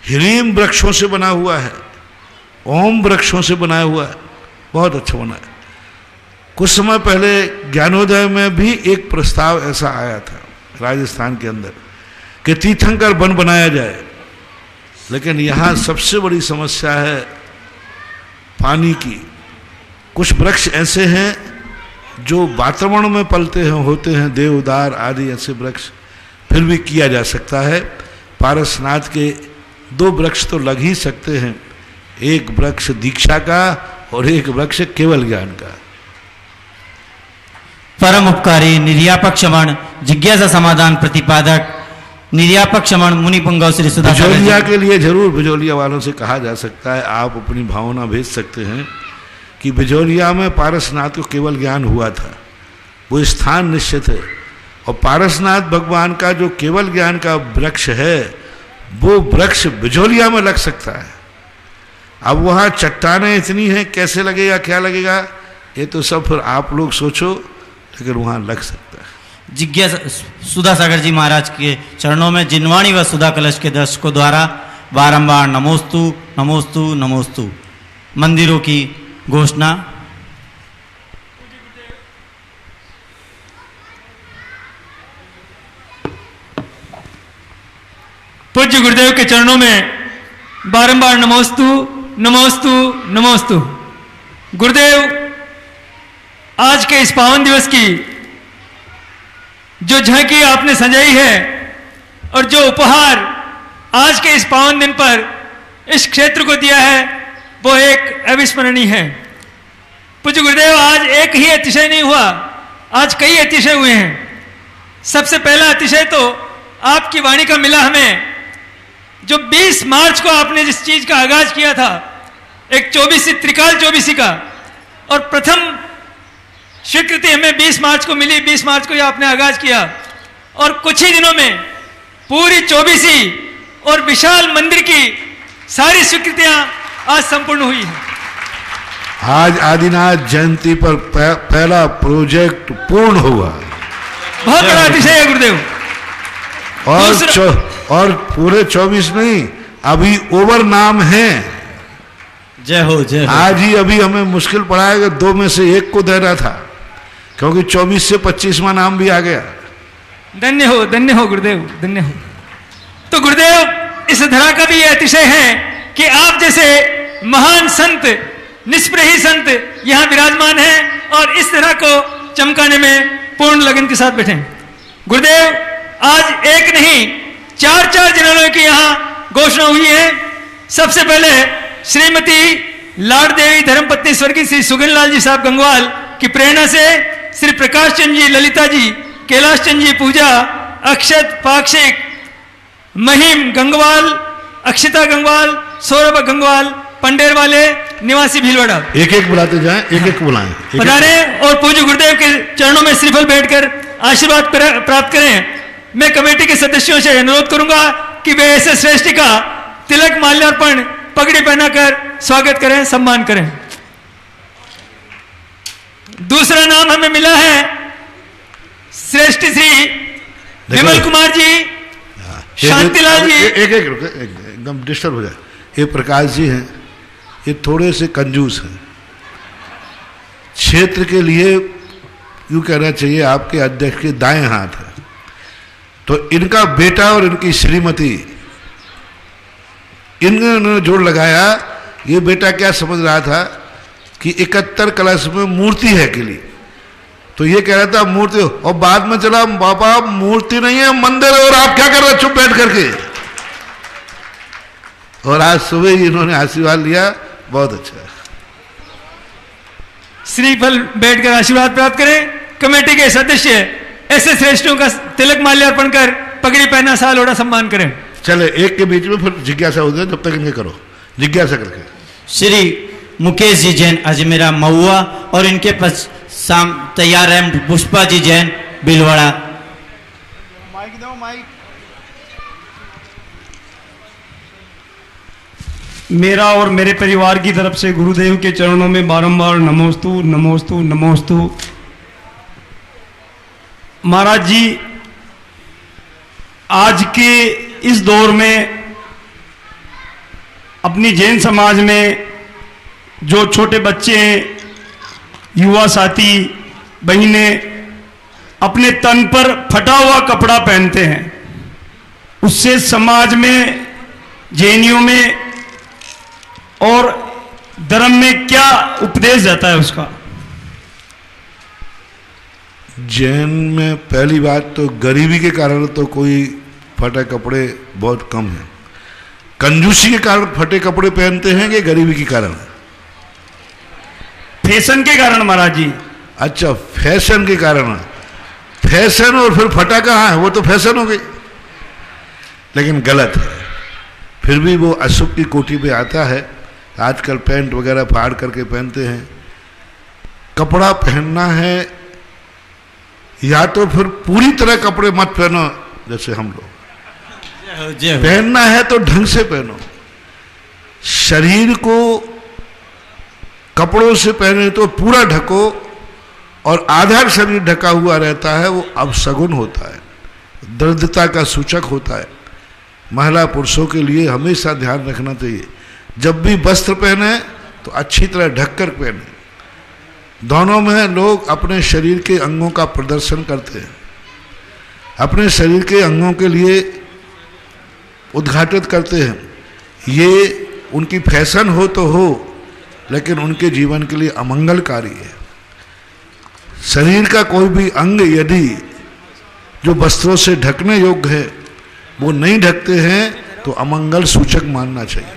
ह्रीम वृक्षों से बना हुआ है, ओम वृक्षों से बनाया हुआ है, बहुत अच्छा बना है। कुछ समय पहले ज्ञानोदय में भी एक प्रस्ताव ऐसा आया था राजस्थान के अंदर कि तीर्थंकर वन बनाया जाए, लेकिन यहाँ सबसे बड़ी समस्या है पानी की। कुछ वृक्ष ऐसे हैं जो वातावरण में पलते हैं, होते हैं, देवदार आदि ऐसे वृक्ष, फिर भी किया जा सकता है। पारसनाथ के 2 वृक्ष तो लग ही सकते हैं, एक वृक्ष दीक्षा का और एक वृक्ष केवल ज्ञान का। परम उपकारी निर्यापक क्षमण जिज्ञासा समाधान प्रतिपादक निर्यापक क्षमण मुनि पुंगव श्री सुधा बिजोलिया के लिए जरूर बिजोलिया वालों से कहा जा सकता है, आप अपनी भावना भेज सकते हैं कि बिजोलिया में पारसनाथ को केवल ज्ञान हुआ था, वो स्थान निश्चित है। और पारसनाथ भगवान का जो केवल ज्ञान का वृक्ष है वो वृक्ष बिजोलिया में लग सकता है। अब वहाँ चट्टानें इतनी हैं, कैसे लगेगा, क्या लगेगा, ये तो सब फिर आप लोग सोचो, लेकिन वहाँ लग सकता है। जिज्ञासा सुधा सागर जी महाराज के चरणों में जिनवाणी व सुधा कलश के दर्शकों द्वारा बारंबार नमोस्तु नमोस्तु नमोस्तु मंदिरों की घोषणा। पूज्य गुरुदेव के चरणों में बारंबार नमोस्तु नमोस्तु नमोस्तु। गुरुदेव, आज के इस पावन दिवस की जो झांकी आपने सजाई है और जो उपहार आज के इस पावन दिन पर इस क्षेत्र को दिया है, वो एक अविस्मरणीय है। पूज्य गुरुदेव, आज एक ही अतिशय नहीं हुआ, आज कई अतिशय हुए हैं। सबसे पहला अतिशय तो आपकी वाणी का मिला हमें, जो 20 मार्च को आपने जिस चीज का आगाज किया था, एक चौबीसी त्रिकाल चौबीसी का, और प्रथम स्वीकृति हमें 20 मार्च को मिली। 20 मार्च को ये आपने आगाज किया और कुछ ही दिनों में पूरी चौबीसी और विशाल मंदिर की सारी स्वीकृतियां आज संपूर्ण हुई हैं। आज आदिनाथ जयंती पर पहला प्रोजेक्ट पूर्ण हुआ। बहुत बड़ा अतिशय है गुरुदेव। और पूरे 24 नहीं, अभी ओवर नाम है। जय हो जय हो। आज ही अभी हमें मुश्किल पड़ा है कि 2 में से 1 को देना था, क्योंकि 24 से 25वां नाम भी आ गया। धन्य हो गुरुदेव, धन्य हो। तो गुरुदेव, इस धरा का भी यह अतिशय है कि आप जैसे महान संत, निष्प्रही संत यहां विराजमान हैं और इस तरह को चमकाने में पूर्ण लगन के साथ बैठे। गुरुदेव, आज एक नहीं 4 जिलों की यहां घोषणा हुई है। सबसे पहले श्रीमती लाड देवी धर्मपत्नी स्वर्गीय श्री सुगन लाल जी साहब गंगवाल की प्रेरणा से श्री प्रकाश चंद जी, ललिता जी, कैलाश चंद जी पूजा, अक्षत पाक्षिक, महिम गंगवाल, अक्षिता गंगवाल, सौरभ गंगवाल, पंडेर वाले निवासी भीलवाड़ा। एक बुलाते जाएं, एक बुलाएं। पधारे और पूज्य गुरुदेव के चरणों में श्रीफल बैठकर आशीर्वाद प्राप्त करें। मैं कमेटी के सदस्यों से अनुरोध करूंगा कि वे ऐसे श्रेष्ठ का तिलक माल्यार्पण पगड़ी पहनाकर स्वागत करें, सम्मान करें। दूसरा नाम हमें मिला है श्रेष्ठ श्री विमल कुमार जी, शांतिलाल जी। एक एकदम डिस्टर्ब हो जाए। ये प्रकाश जी हैं, ये थोड़े से कंजूस हैं। क्षेत्र के लिए यूं कहना चाहिए आपके अध्यक्ष के दाएं हाथ है। तो इनका बेटा और इनकी श्रीमती, इन्होंने जोड़ लगाया। ये बेटा क्या समझ रहा था कि 71 कलश में मूर्ति है के लिए, तो ये कह रहा था मूर्ति, और बाद में चला बाबा मूर्ति नहीं है, मंदिर है, और आप क्या कर रहे हो चुप बैठ करके। और आज सुबह ही इन्होंने आशीर्वाद लिया, बहुत अच्छा है। श्रीफल बैठकर आशीर्वाद प्राप्त करें। कमेटी के सदस्य ऐसे श्रेष्ठों का तिलक माल्यार्पण कर पगड़ी पहना साल ओढ़ा सम्मान करें। चले एक के बीच में फिर जिज्ञासा हो जाए, जब तक इनके करो जिज्ञासा करके। श्री मुकेश जी जैन अजमेरा महुआ और इनके पास तैयार है पुष्पा जी जैन बिलवाड़ा। माइक दो, माइक। मेरा और मेरे परिवार की तरफ से गुरुदेव के चरणों में बारंबार नमोस्तु नमोस्तु नमोस्तु। महाराज जी, आज के इस दौर में अपनी जैन समाज में जो छोटे बच्चे हैं, युवा साथी बहिनें अपने तन पर फटा हुआ कपड़ा पहनते हैं, उससे समाज में, जैनियों में और धर्म में क्या उपदेश जाता है उसका? जैन में पहली बात तो गरीबी के कारण तो कोई फटे कपड़े बहुत कम है। कंजूसी के कारण फटे कपड़े पहनते हैं कि गरीबी के कारण? फैशन के कारण महाराज जी। अच्छा, फैशन के कारण। फैशन और फिर फटा कहाँ है, वो तो फैशन हो गई, लेकिन गलत है। फिर भी वो अशुभ की कोटि पे आता है। आजकल पैंट वगैरह फाड़ करके पहनते हैं। कपड़ा पहनना है, या तो फिर पूरी तरह कपड़े मत पहनो जैसे हम लोग। पहनना है तो ढंग से पहनो। शरीर को कपड़ों से पहने तो पूरा ढको और आधा शरीर ढका हुआ रहता है, वो अपशगुन होता है, दरिद्रता का सूचक होता है। महिला पुरुषों के लिए हमेशा ध्यान रखना चाहिए, जब भी वस्त्र पहने तो अच्छी तरह ढककर पहने। दोनों में लोग अपने शरीर के अंगों का प्रदर्शन करते हैं, अपने शरीर के अंगों के लिए उद्घाटित करते हैं। ये उनकी फैशन हो तो हो, लेकिन उनके जीवन के लिए अमंगलकारी है। शरीर का कोई भी अंग यदि जो वस्त्रों से ढकने योग्य है वो नहीं ढकते हैं तो अमंगल सूचक मानना चाहिए।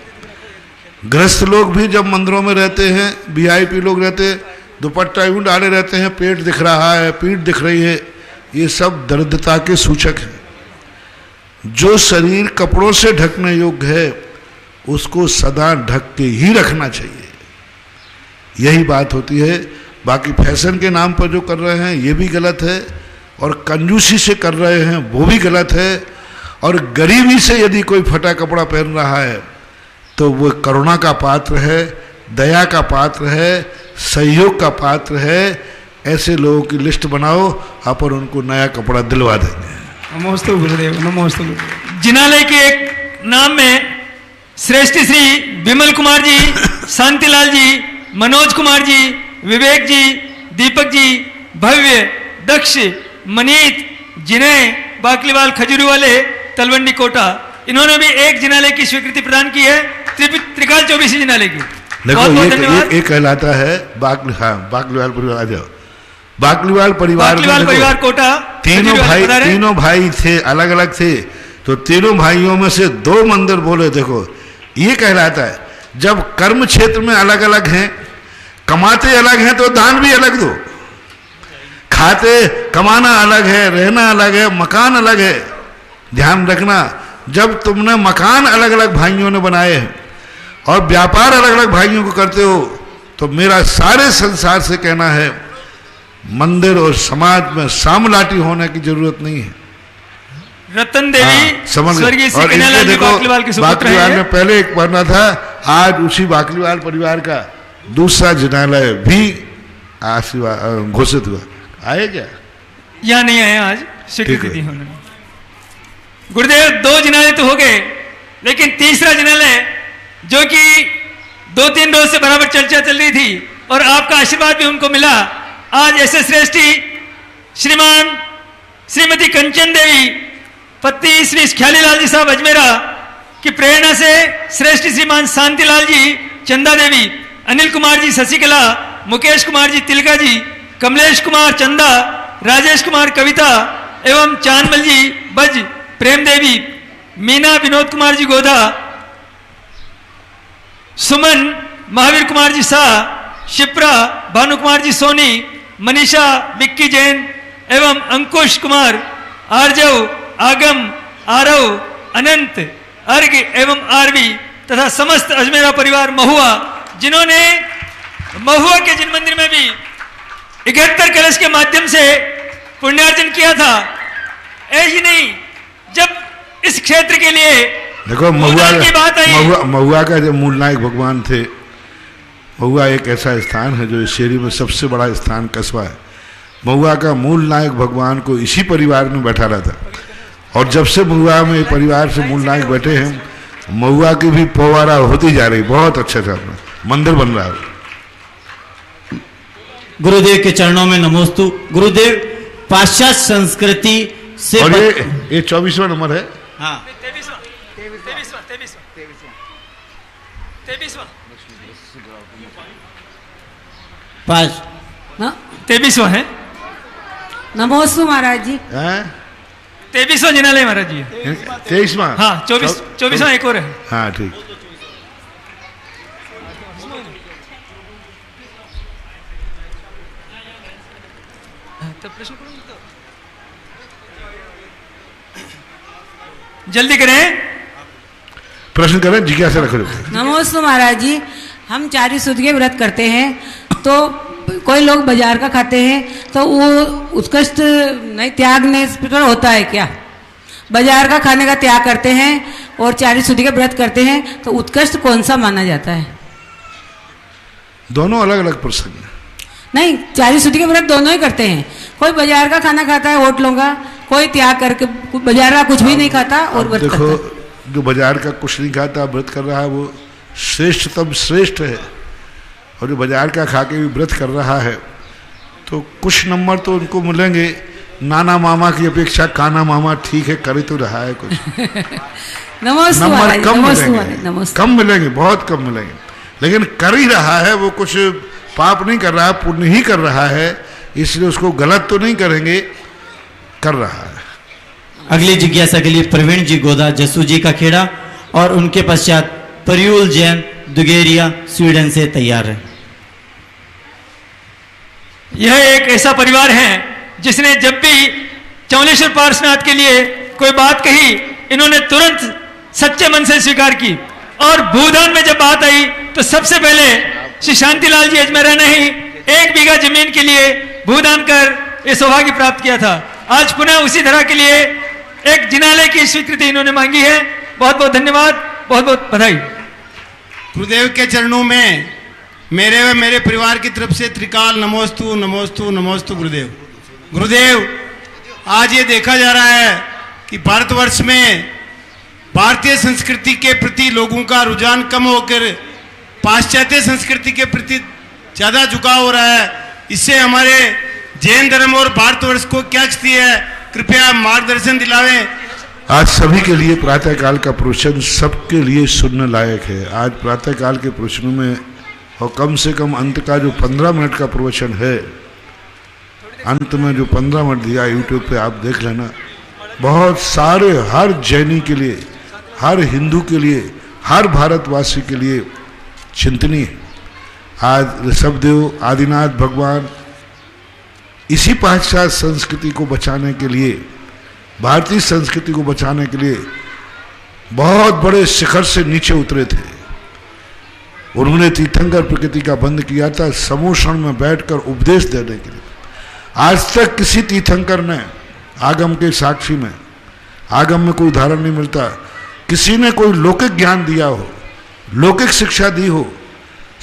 गृहस्थ लोग भी जब मंदिरों में रहते हैं, वीआईपी लोग रहते हैं, दुपट्टा यूं डाले रहते हैं, पेट दिख रहा है, पीठ दिख रही है, ये सब दरिद्रता के सूचक हैं। जो शरीर कपड़ों से ढकने योग्य है उसको सदा ढक के ही रखना चाहिए, यही बात होती है। बाकी फैशन के नाम पर जो कर रहे हैं ये भी गलत है, और कंजूसी से कर रहे हैं वो भी गलत है, और गरीबी से यदि कोई फटा कपड़ा पहन रहा है तो वो करुणा का पात्र है, दया का पात्र है, सहयोग का पात्र है। ऐसे लोगों की लिस्ट बनाओ, अपन उनको नया कपड़ा दिलवा देंगे। नमोस्तु गुरुदेव, नमोस्तु गुरुदेव। जिनालय के एक नाम में श्रेष्ठ श्री विमल कुमार जी, शांतिलाल जी, मनोज कुमार जी, विवेक जी, दीपक जी, भव्य, दक्ष, मनीत, जिनय, बाकलीवाल, खजूरी वाले, तलवंडी कोटा, इन्होंने भी एक जिनालय की स्वीकृति प्रदान की है, त्रिकाल 24 जिनालय की। देखो ये कहलाता है बाकलीवाल परिवार। आ जाओ, बाकलीवाल परिवार कोटा, तीनों भाई थे, अलग अलग थे, तो तीनों भाइयों में से 2 मंदिर बोले। देखो ये कहलाता है, जब कर्म क्षेत्र में अलग अलग हैं, कमाते अलग हैं तो दान भी अलग दो। खाते कमाना अलग है, रहना अलग है, मकान अलग है। ध्यान रखना, जब तुमने मकान अलग अलग भाइयों ने बनाए हैं और व्यापार अलग अलग भाइयों को करते हो, तो मेरा सारे संसार से कहना है, मंदिर और समाज में सामलाटी होने की जरूरत नहीं है। रतन देवी स्वर्गीय श्री और कन्हैयालाल जी देखो, बाकलीवाल के सुपुत्र बाकलीवाल हैं। में पहले एक पढ़ना था, आज उसी बाकलीवाल परिवार का दूसरा जिनालय भी आशीर्वाद घोषित हुआ। आए क्या? यहाँ नहीं आए, आज स्वीकृति दी उन्होंने। गुरुदेव 2 जिनालय तो हो गए, लेकिन तीसरा जिनालय जो कि 2-3 रोज से बराबर चर्चा चल रही थी और आपका आशीर्वाद भी उनको मिला। आज ऐसे श्रेष्ठी श्रीमान श्रीमती कंचन देवी, पति श्री ख्यालीलाल जी साहब अजमेरा की प्रेरणा से श्रेष्ठ श्रीमान शांतिलाल जी, चंदा देवी, अनिल कुमार जी शशिकला, मुकेश कुमार जी तिलका जी, कमलेश कुमार चंदा, राजेश कुमार कविता एवं चांदमल जी बज, प्रेम देवी, मीना विनोद कुमार जी गोधा, सुमन महावीर कुमार जी शाह, शिप्रा भानु कुमार जी सोनी, मनीषा विक्की जैन एवं अंकुश कुमार, आरजव, आगम, आरव, अनंत, अर्घ एवं आरवी तथा समस्त अजमेरा परिवार महुआ, जिन्होंने महुआ के जिन मंदिर में भी 71 कलश के माध्यम से पुण्यार्जन किया था। ऐसी नहीं, जब इस क्षेत्र के लिए देखो महुआ का जो मूल नायक भगवान थे, महुआ एक ऐसा स्थान है जो इस शहरी में सबसे बड़ा स्थान कस्बा है। महुआ का मूल नायक भगवान को इसी परिवार में बैठा रहा था, और जब से महुआ में परिवार से मूल नायक बैठे हैं, महुआ की भी पोवारा होती जा रही, बहुत अच्छा सा मंदिर बन रहा है। गुरुदेव के चरणों में नमोस्तु। गुरुदेव पाश्चात्य संस्कृति से और ये 24वां नंबर है। हाँ 23वां है। नमोस्तु महाराज जी। 23वां जिनालय महाराज जी। 23वां, हाँ 24वां एक और है। हाँ ठीक। जल्दी करें, प्रश्न करें, जिज्ञासा रखो। नमोस्तु महाराज जी। हम 4 शुद्ध के व्रत करते हैं, तो कोई लोग बाजार का खाते हैं तो वो उत्कृष्ट नहीं त्यागने पर होता है क्या? बाजार का खाने का त्याग करते हैं और 4 शुद्ध के व्रत करते हैं, तो उत्कृष्ट कौन सा माना जाता है? दोनों अलग अलग प्रसंग हैं। नहीं, 40 शुद्धि के व्रत दोनों ही करते हैं। कोई बाजार का खाना खाता है होटलों का, कोई त्याग करके बाजार का कुछ भी नहीं खाता और व्रत करता है। देखो, जो बाजार का कुछ नहीं खाता व्रत कर रहा है वो श्रेष्ठतम श्रेष्ठ है, और जो बाजार का खा के भी व्रत कर रहा है तो कुछ नंबर तो उनको मिलेंगे। नाना मामा की अपेक्षा काना मामा ठीक है, कर ही तो रहा है कुछ। नंबर कम मिलेंगे, कम मिलेंगे, बहुत कम मिलेंगे, लेकिन कर ही रहा है वो, कुछ पाप नहीं कर रहा है, पुण्य ही कर रहा है, इसलिए उसको गलत तो नहीं करेंगे, कर रहा है। अगली जिज्ञासा के लिए प्रवीण जी गोदा जसू जी का खेड़ा और उनके पश्चात परियूल जैन दुगेरिया स्वीडन से तैयार है। यह एक ऐसा परिवार है जिसने जब भी चौलेश्वर पार्श्वनाथ के लिए कोई बात कही, इन्होंने तुरंत सच्चे मन से स्वीकार की, और भूदान में जब बात आई तो सबसे पहले श्री शांतिलाल जी अजमेरा ने ही 1 बीघा जमीन के लिए भूदान कर ये सौभाग्य प्राप्त किया था। आज पुनः उसी तरह के लिए एक जिनालय की स्वीकृति इन्होंने मांगी है। बहुत बहुत धन्यवाद, बहुत बहुत बधाई। गुरुदेव के चरणों में मेरे व मेरे परिवार की तरफ से त्रिकाल नमोस्तु नमोस्तु नमोस्तु गुरुदेव। गुरुदेव, आज ये देखा जा रहा है कि भारतवर्ष में भारतीय संस्कृति के प्रति लोगों का रुझान कम होकर पाश्चात्य संस्कृति के प्रति ज़्यादा झुकाव हो रहा है। इससे हमारे जैन धर्म और भारतवर्ष को क्या स्थिति है, कृपया मार्गदर्शन दिलावें। आज सभी के लिए प्रातःकाल का प्रवचन सबके लिए सुनने लायक है। आज प्रातःकाल के प्रवचनों में और कम से कम अंत का जो 15 मिनट का प्रवचन है, अंत में जो 15 मिनट दिया यूट्यूब पे आप देख लेना, बहुत सारे हर जैनी के लिए, हर हिंदू के लिए, हर भारतवासी के लिए चिंतनीय। आज ऋषभदेव आदिनाथ भगवान इसी पाश्चात्य संस्कृति को बचाने के लिए, भारतीय संस्कृति को बचाने के लिए बहुत बड़े शिखर से नीचे उतरे थे। उन्होंने तीर्थंकर प्रकृति का बंद किया था समूषण में बैठकर उपदेश देने के लिए। आज तक किसी तीर्थंकर ने आगम के साक्षी में, आगम में कोई उदाहरण नहीं मिलता, किसी ने कोई लौकिक ज्ञान दिया हो, लौकिक शिक्षा दी हो।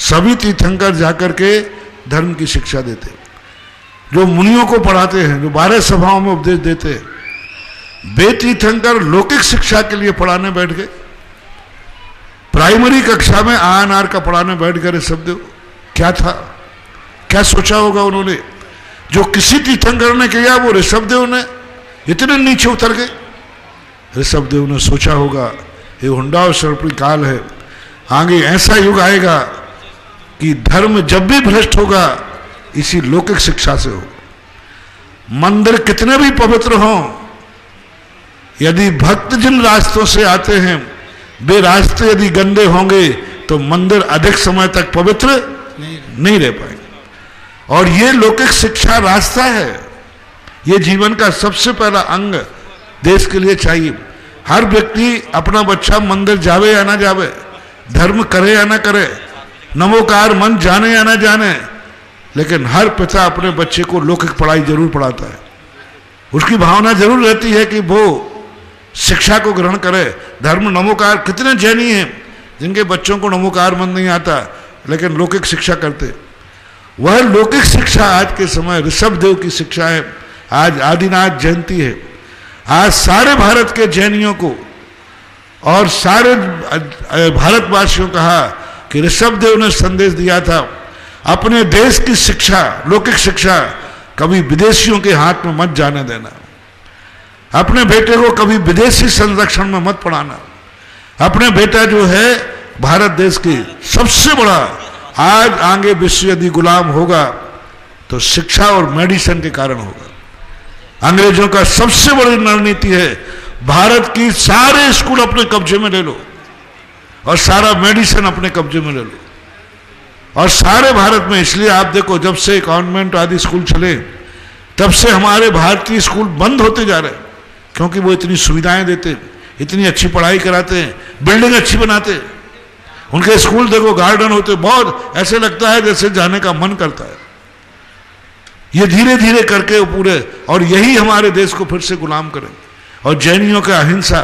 सभी तीर्थंकर जाकर के धर्म की शिक्षा देते, जो मुनियों को पढ़ाते हैं, जो 12 सभाओं में उपदेश देते हैं। वे तीर्थंकर लौकिक शिक्षा के लिए पढ़ाने बैठ गए। प्राइमरी कक्षा में आनआर का पढ़ाने बैठ गए ऋषभदेव। क्या था, क्या सोचा होगा उन्होंने? जो किसी तीर्थंकर ने किया वो ऋषभदेव ने इतने नीचे उतर गए। ऋषभदेव ने सोचा होगा ये हुंडा और सर्पणी काल है, आगे ऐसा युग आएगा कि धर्म जब भी भ्रष्ट होगा इसी लौकिक शिक्षा से हो। मंदिर कितने भी पवित्र हों, यदि भक्त जिन रास्तों से आते हैं वे रास्ते यदि गंदे होंगे तो मंदिर अधिक समय तक पवित्र नहीं रह पाएंगे। और ये लौकिक शिक्षा रास्ता है, ये जीवन का सबसे पहला अंग देश के लिए चाहिए। हर व्यक्ति अपना बच्चा मंदिर जावे या ना जावे, धर्म करे या ना करे, नमोकार मन जाने या ना जाने, लेकिन हर पिता अपने बच्चे को लौकिक पढ़ाई जरूर पढ़ाता है। उसकी भावना जरूर रहती है कि वो शिक्षा को ग्रहण करे। धर्म नमोकार, कितने जैनी हैं जिनके बच्चों को नमोकार मन नहीं आता लेकिन लौकिक शिक्षा करते। वह लौकिक शिक्षा आज के समय ऋषभदेव की शिक्षा है। आज आदिनाथ जयंती है। आज सारे भारत के जैनियों को और सारे भारतवासियों कहा कि ऋषभदेव ने संदेश दिया था, अपने देश की शिक्षा, लौकिक शिक्षा कभी विदेशियों के हाथ में मत जाने देना। अपने बेटे को कभी विदेशी संरक्षण में मत पढ़ाना। अपने बेटा जो है भारत देश की सबसे बड़ा, आज आगे विश्व यदि गुलाम होगा तो शिक्षा और मेडिसिन के कारण होगा। अंग्रेजों का सबसे बड़ी रणनीति है भारत की सारे स्कूल अपने कब्जे में ले लो और सारा मेडिसिन अपने कब्जे में ले लो। और सारे भारत में, इसलिए आप देखो जब से कॉन्वेंट आदि स्कूल चले तब से हमारे भारतीय स्कूल बंद होते जा रहे हैं, क्योंकि वो इतनी सुविधाएं देते, इतनी अच्छी पढ़ाई कराते हैं, बिल्डिंग अच्छी बनाते हैं। उनके स्कूल देखो, गार्डन होते, बहुत ऐसे लगता है जैसे जाने का मन करता है। ये धीरे धीरे करके वो पूरे, और यही हमारे देश को फिर से गुलाम करें। और जैनियों का अहिंसा,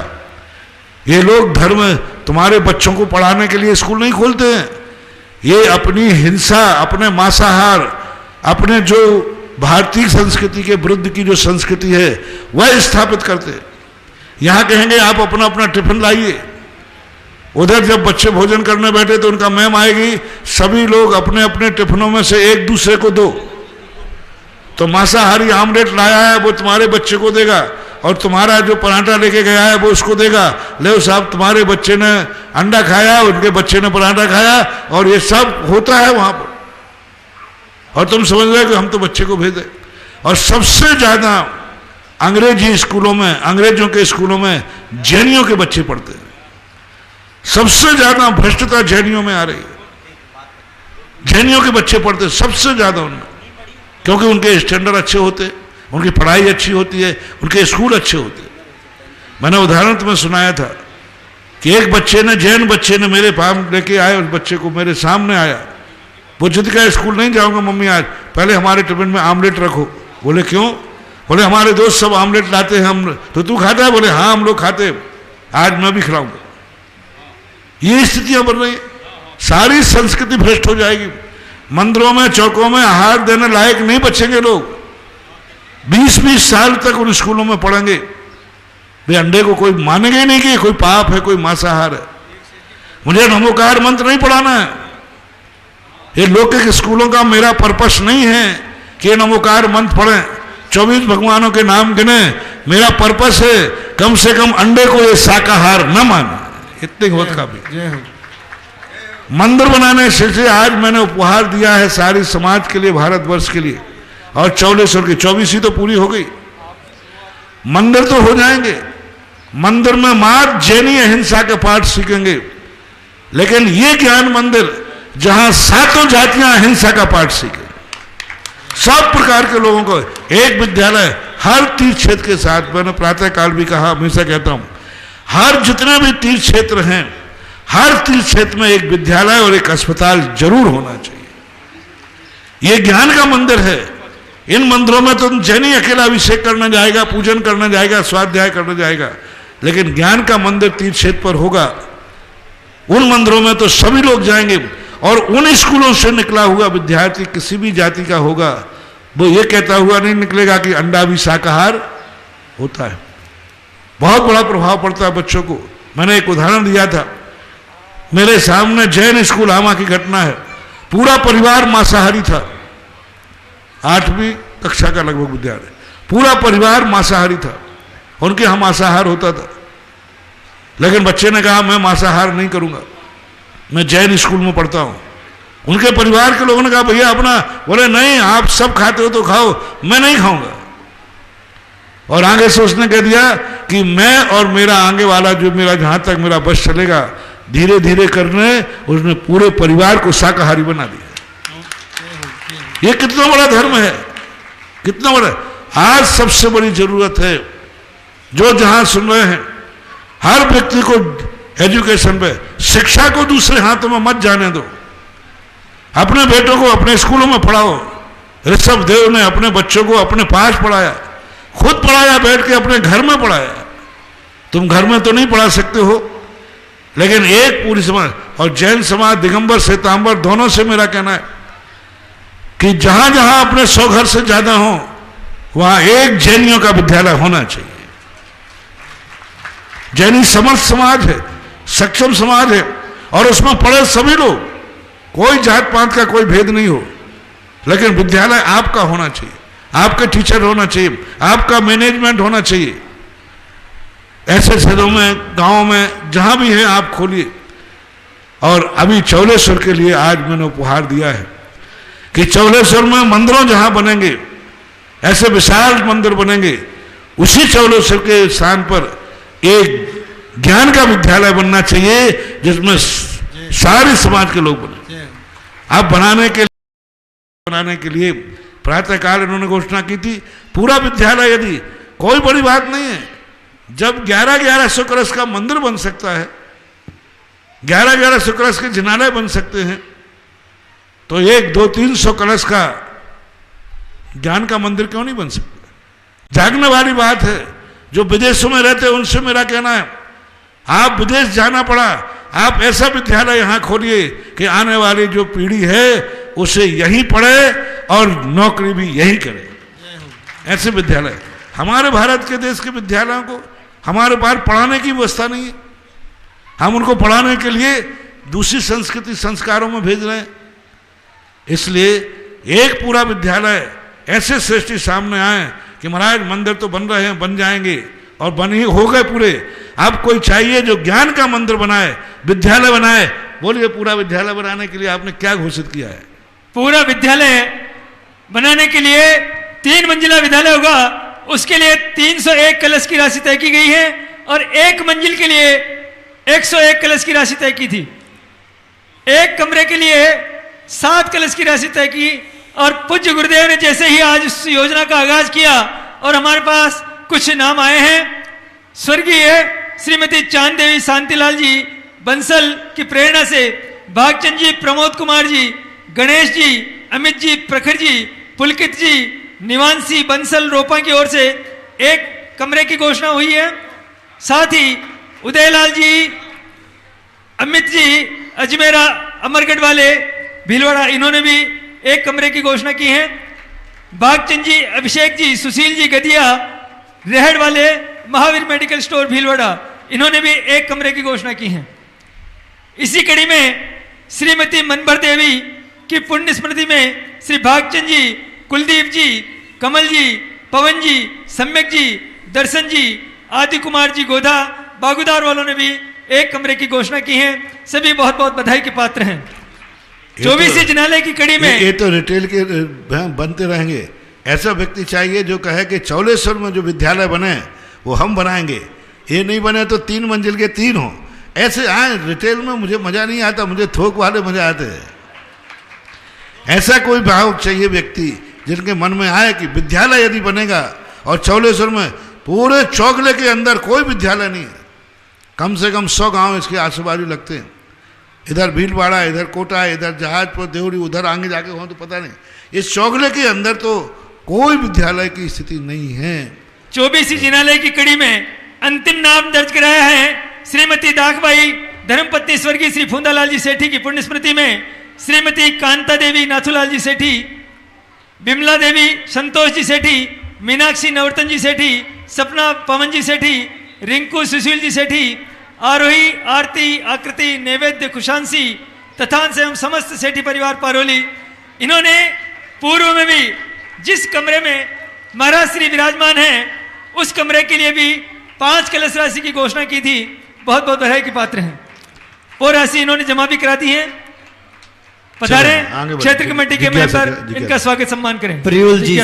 ये लोग धर्म, तुम्हारे बच्चों को पढ़ाने के लिए स्कूल नहीं खोलते हैं, ये अपनी हिंसा, अपने मांसाहार, अपने जो भारतीय संस्कृति के विरुद्ध की जो संस्कृति है वह स्थापित करते हैं। यहाँ कहेंगे आप अपना अपना टिफिन लाइए, उधर जब बच्चे भोजन करने बैठे तो उनका मैम आएगी, सभी लोग अपने अपने टिफिनों में से एक दूसरे को दो। तो मांसाहारी आमलेट लाया है वो तुम्हारे बच्चे को देगा, और तुम्हारा जो पराठा लेके गया है वो उसको देगा। ले साहब, तुम्हारे बच्चे ने अंडा खाया, उनके बच्चे ने पराठा खाया, और ये सब होता है वहां पर, और तुम समझ रहे हो कि हम तो बच्चे को भेजे। और सबसे ज्यादा अंग्रेजी स्कूलों में, अंग्रेजों के स्कूलों में जैनियों के बच्चे पढ़ते हैं। सबसे ज्यादा भ्रष्टता जैनियों में आ रही है, जैनियों के बच्चे पढ़ते हैं सबसे ज्यादा उनमें, क्योंकि उनके स्टैंडर्ड अच्छे होते, उनकी पढ़ाई अच्छी होती है, उनके स्कूल अच्छे होते। मैंने उदाहरण तुम्हें सुनाया था कि एक बच्चे ने, जैन बच्चे ने मेरे पास लेके आए, उस बच्चे को मेरे सामने आया, वो जिद का स्कूल नहीं जाऊंगा मम्मी आज, पहले हमारे टिफिन में आमलेट रखो। बोले क्यों? बोले हमारे दोस्त सब आमलेट लाते हैं, हम तो तू खाता है? बोले हाँ हम लोग खाते, आज मैं भी खिलाऊंगा। ये स्थितियां बन रही है, सारी संस्कृति भ्रष्ट हो जाएगी। मंदिरों में, चौकों में आहार देने लायक नहीं बचेंगे लोग। 20-20 साल तक उन स्कूलों में पढ़ेंगे, वे अंडे को कोई मानेंगे ही नहीं कि कोई पाप है, कोई मांसाहार है। मुझे नमोकार मंत्र नहीं पढ़ाना है, ये लौकिक स्कूलों का मेरा पर्पस नहीं है कि ये नमोकार मंत्र पढ़ें, 24 भगवानों के नाम गिने। मेरा पर्पस है कम से कम अंडे को ये शाकाहार न माने, इतनी बहुत काफी। मंदिर बनाने से आज मैंने उपहार दिया है सारी समाज के लिए, भारतवर्ष के लिए, और 24 की 24 तो पूरी हो गई। मंदिर तो हो जाएंगे, मंदिर में मार जैनी अहिंसा के पाठ सीखेंगे, लेकिन ये ज्ञान मंदिर जहां 7 जातियां अहिंसा का पाठ सीखे, सब प्रकार के लोगों को एक विद्यालय हर तीर्थ क्षेत्र के साथ। मैंने प्रातः काल भी कहा, हमेशा कहता हूं, हर जितने भी तीर्थ क्षेत्र हैं, हर तीर्थ क्षेत्र में एक विद्यालय और एक अस्पताल जरूर होना चाहिए। ये ज्ञान का मंदिर है। इन मंदिरों में तो जैनी अकेला अभिषेक करने जाएगा, पूजन करने जाएगा, स्वाध्याय करने जाएगा, लेकिन ज्ञान का मंदिर तीर्थ क्षेत्र पर होगा। उन मंदिरों में तो सभी लोग जाएंगे, और उन स्कूलों से निकला हुआ विद्यार्थी किसी भी जाति का होगा, वो ये कहता हुआ नहीं निकलेगा कि अंडा भी शाकाहार होता है। बहुत बड़ा प्रभाव पड़ता है बच्चों को। मैंने एक उदाहरण दिया था, मेरे सामने जैन स्कूल आमा की घटना है, पूरा परिवार मांसाहारी था, 8वीं कक्षा का लगभग विद्यालय, पूरा परिवार मांसाहारी था, उनके यहाँ मांसाहार होता था, लेकिन बच्चे ने कहा मैं मांसाहार नहीं करूंगा, मैं जैन स्कूल में पढ़ता हूं। उनके परिवार के लोगों ने कहा भैया अपना, बोले नहीं आप सब खाते हो तो खाओ, मैं नहीं खाऊंगा। और आगे से उसने कह दिया कि मैं और मेरा आगे वाला जो मेरा, जहां तक मेरा बस चलेगा, धीरे धीरे करने उसने पूरे परिवार को शाकाहारी बना दिया। ये कितना बड़ा धर्म है, कितना बड़ा। आज सबसे बड़ी जरूरत है, जो जहां सुन रहे हैं, हर व्यक्ति को एजुकेशन पे, शिक्षा को दूसरे हाथों में मत जाने दो। अपने बेटों को अपने स्कूलों में पढ़ाओ। ऋषभ देव ने अपने बच्चों को अपने पास पढ़ाया, खुद पढ़ाया, बैठ के अपने घर में पढ़ाया। तुम घर में तो नहीं पढ़ा सकते हो, लेकिन एक पूरी समाज, और जैन समाज, दिगंबर श्वेतांबर, दोनों से मेरा कहना है कि जहां जहां अपने 100 घर से ज्यादा हो, वहां एक जैनियों का विद्यालय होना चाहिए। जैनी समर्थ समाज है, सक्षम समाज है, और उसमें पढ़े सभी लोग, कोई जात पात का कोई भेद नहीं हो, लेकिन विद्यालय आपका होना चाहिए, आपके टीचर होना चाहिए, आपका मैनेजमेंट होना चाहिए। ऐसे शहरों में, गांवों में, जहां भी है आप खोलिए। और अभी चौलेश्वर के लिए आज मैंने उपहार दिया है कि चौलेश्वर में मंदिरों जहां बनेंगे, ऐसे विशाल मंदिर बनेंगे, उसी चौलेश्वर के स्थान पर एक ज्ञान का विद्यालय बनना चाहिए, जिसमें सारे समाज के लोग बने। आप बनाने के लिए प्रातःकाल इन्होंने घोषणा की थी, पूरा विद्यालय, यदि कोई बड़ी बात नहीं है, जब 1100 कलश का मंदिर बन सकता है, 1100 कलश के जिनालय बन सकते हैं, तो 100-200-300 कलश का ज्ञान का मंदिर क्यों नहीं बन सकता? जागने वाली बात है। जो विदेशों में रहते हैं उनसे मेरा कहना है, आप विदेश जाना पड़ा, आप ऐसा विद्यालय यहाँ खोलिए कि आने वाली जो पीढ़ी है उसे यहीं पढ़े और नौकरी भी यहीं करे। ऐसे विद्यालय, हमारे भारत के देश के विद्यालयों को हमारे पास पढ़ाने की व्यवस्था नहीं है। हम उनको पढ़ाने के लिए दूसरी संस्कृति संस्कारों में भेज रहे हैं। इसलिए एक पूरा विद्यालय ऐसे सृष्टि सामने आए कि महाराज मंदिर तो बन रहे हैं, बन जाएंगे और बन ही हो गए पूरे। अब कोई चाहिए जो ज्ञान का मंदिर बनाए, विद्यालय बनाए। बोलिए पूरा विद्यालय बनाने के लिए आपने क्या घोषित किया है? पूरा विद्यालय बनाने के लिए 3 मंजिला विद्यालय होगा, उसके लिए 301 कलश की राशि तय की गई है और 1 मंजिल के लिए 101 कलश की राशि तय की थी। 1 कमरे के लिए 7 कलश की राशि तय की और पूज्य गुरुदेव ने जैसे ही आज इस योजना का आगाज किया और हमारे पास कुछ नाम आए हैं। स्वर्गीय श्रीमती चांद देवी शांतिलाल जी बंसल की प्रेरणा से भागचंद जी, प्रमोद कुमार जी, गणेश जी, अमित जी, प्रखर जी, पुलकित जी, निवांशी बंसल रोपा की ओर से 1 कमरे की घोषणा हुई है। साथ ही उदयलाल जी, अमित जी, अजमेरा अमरगढ़ वाले भीलवाड़ा, इन्होंने भी 1 कमरे की घोषणा की है। भागचंद जी, अभिषेक जी, सुशील जी गदिया रेहड़ वाले महावीर मेडिकल स्टोर भीलवाड़ा, इन्होंने भी 1 कमरे की घोषणा की है। इसी कड़ी में श्रीमती मनभर देवी की पुण्य स्मृति में श्री भागचंद जी, कुलदीप जी, कमल जी, पवन जी, सम्यक जी, दर्शन जी, आदि कुमार जी गोधा बागुदार वालों ने भी 1 कमरे की घोषणा की है। सभी बहुत बहुत बधाई के पात्र हैं। 24 जिनालय की कड़ी में ये तो रिटेल के बनते रहेंगे। ऐसा व्यक्ति चाहिए जो कहे कि चौलेश्वर में जो विद्यालय बने वो हम बनाएंगे, ये नहीं बने तो 3 मंजिल के 3 हो। ऐसे आए रिटेल में, मुझे मजा नहीं आता, मुझे थोक वाले मजा आते हैं। ऐसा कोई भाव चाहिए व्यक्ति जिनके मन में आए कि विद्यालय यदि बनेगा और चौलेश्वर में पूरे चौगले के अंदर कोई विद्यालय नहीं है, कम से कम 100 गांव इसके आसुबाजू लगते हैं। इधर भीलवाड़ा, इधर कोटा, इधर जहाजपुर, देवरी, उधर आगे जाके हो तो पता नहीं। इस चौगले के अंदर तो कोई विद्यालय की स्थिति नहीं है। 24 जिनालय की कड़ी में अंतिम नाम दर्ज कराया है श्रीमती दाखबाई धर्मपत्नी स्वर्गीय श्री फूंदालाल जी सेठी की पुण्य स्मृति में श्रीमती कांता देवी नाथूलाल जी सेठी, बिमला देवी संतोष जी सेठी, मीनाक्षी नवर्तन जी सेठी, सपना पवन जी सेठी, रिंकू सुशील जी सेठी, आरोही, आरती, आकृति, नैवेद्य, कुशांशी तथा एवं समस्त सेठी परिवार पारोली, इन्होंने पूर्व में भी जिस कमरे में महाराज श्री विराजमान हैं उस कमरे के लिए भी 5 कलश राशि की घोषणा की थी। बहुत बहुत बधाई के पात्र हैं। वो राशि इन्होंने जमा भी करा दी है। पधारे क्षेत्र कमेटी के मेंबर, इनका स्वागत सम्मान करें। प्रयुल जी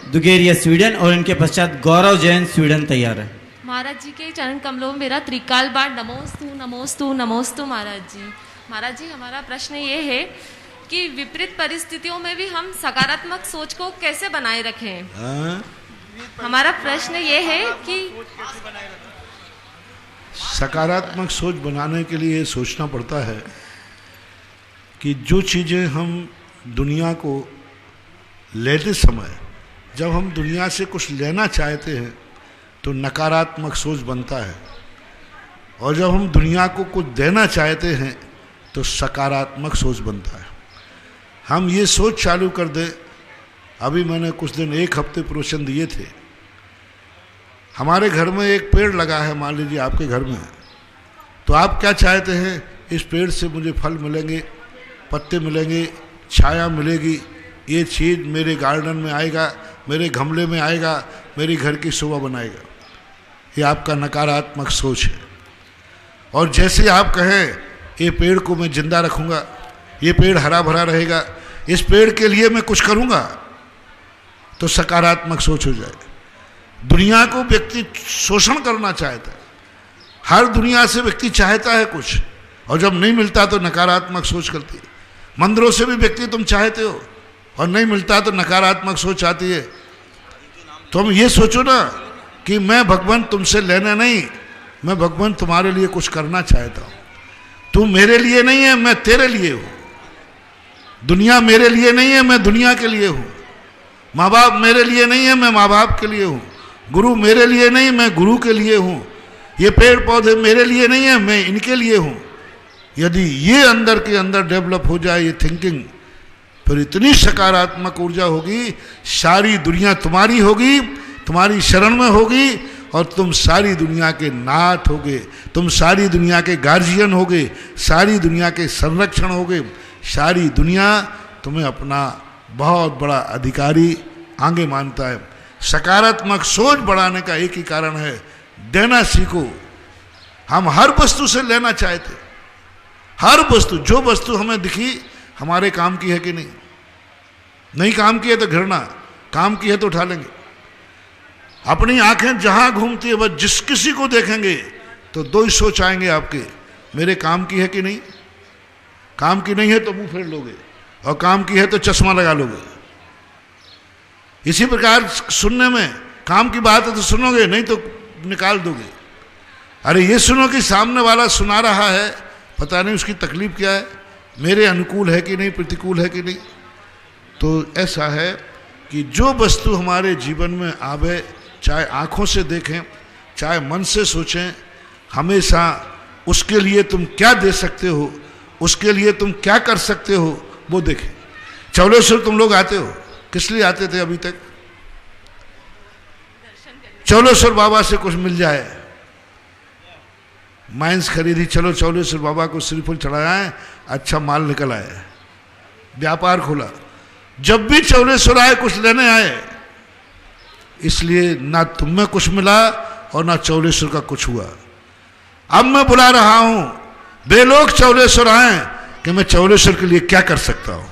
दुगेरिया स्वीडन और इनके पश्चात गौरव जैन स्वीडन तैयार है। महाराज जी के चरण कमलों में मेरा त्रिकाल बार नमोस्तु नमोस्तु नमोस्तु। महाराज जी हमारा प्रश्न ये है कि विपरीत परिस्थितियों में भी हम सकारात्मक सोच को कैसे बनाए रखें? हमारा प्रश्न ये है कि सकारात्मक सोच बनाने के लिए सोचना पड़ता है कि जो चीज़ें हम दुनिया को लेते समय, जब हम दुनिया से कुछ लेना चाहते हैं तो नकारात्मक सोच बनता है, और जब हम दुनिया को कुछ देना चाहते हैं तो सकारात्मक सोच बनता है। हम ये सोच चालू कर दें। अभी मैंने कुछ दिन 1 हफ्ते प्रवचन दिए थे। हमारे घर में एक पेड़ लगा है, मान लीजिए आपके घर में, तो आप क्या चाहते हैं? इस पेड़ से मुझे फल मिलेंगे, पत्ते मिलेंगे, छाया मिलेगी, ये चीज़ मेरे गार्डन में आएगा, मेरे गमले में आएगा, मेरी घर की शोभा बनाएगा। ये आपका नकारात्मक सोच है। और जैसे आप कहें ये पेड़ को मैं जिंदा रखूँगा, ये पेड़ हरा भरा रहेगा, इस पेड़ के लिए मैं कुछ करूँगा, तो सकारात्मक सोच हो जाए। दुनिया को व्यक्ति शोषण करना चाहता है, हर दुनिया से व्यक्ति चाहता है कुछ, और जब नहीं मिलता तो नकारात्मक सोच करती है। मंदिरों से भी व्यक्ति तुम चाहते हो और नहीं मिलता तो नकारात्मक सोच आती है। तुम ये सोचो ना कि मैं भगवान तुमसे लेना नहीं, मैं भगवान तुम्हारे लिए कुछ करना चाहता हूँ। तू मेरे लिए नहीं है, मैं तेरे लिए हूँ। दुनिया मेरे लिए नहीं है, मैं दुनिया के लिए हूँ। माँ बाप मेरे लिए नहीं है, मैं माँ बाप के लिए हूँ। गुरु मेरे लिए नहीं, मैं गुरु के लिए हूँ। ये पेड़ पौधे मेरे लिए नहीं है, मैं इनके लिए हूँ। यदि ये अंदर के अंदर डेवलप हो जाए ये थिंकिंग, फिर इतनी सकारात्मक ऊर्जा होगी, सारी दुनिया तुम्हारी होगी, तुम्हारी शरण में होगी, और तुम सारी दुनिया के नाथ होगे, तुम सारी दुनिया के गार्जियन होगे, सारी दुनिया के संरक्षण होगे, सारी दुनिया तुम्हें अपना बहुत बड़ा अधिकारी आगे मानता है। सकारात्मक सोच बढ़ाने का एक ही कारण है, देना सीखो। हम हर वस्तु से लेना चाहते, हर वस्तु, जो वस्तु हमें दिखी हमारे काम की है कि नहीं, नहीं काम की है तो घृणा, काम की है तो उठा लेंगे। अपनी आंखें जहां घूमती है बस जिस किसी को देखेंगे तो दो ही सोच आएंगे आपके, मेरे काम की है कि नहीं, काम की नहीं है तो मुंह फेर लोगे, और काम की है तो चश्मा लगा लोगे। इसी प्रकार सुनने में काम की बात है तो सुनोगे, नहीं तो निकाल दोगे। अरे ये सुनो कि सामने वाला सुना रहा है, पता नहीं उसकी तकलीफ क्या है, मेरे अनुकूल है कि नहीं, प्रतिकूल है कि नहीं। तो ऐसा है कि जो वस्तु हमारे जीवन में आवे, चाहे आंखों से देखें चाहे मन से सोचें, हमेशा उसके लिए तुम क्या दे सकते हो, उसके लिए तुम क्या कर सकते हो, वो देखें। चौलेश्वर तुम लोग आते हो, किस लिए आते थे अभी तक? चौलेश्वर बाबा से कुछ मिल जाए, माइंस खरीदी, चलो चौलेश्वर बाबा को श्रीफूल चढ़ाया है, अच्छा माल निकल आया, व्यापार खुला। जब भी चौलेश्वर आए कुछ लेने आए, इसलिए ना तुम में कुछ मिला और ना चौलेश्वर का कुछ हुआ। अब मैं बुला रहा हूं बेलोग चौलेश्वर आए कि मैं चौलेश्वर के लिए क्या कर सकता हूं,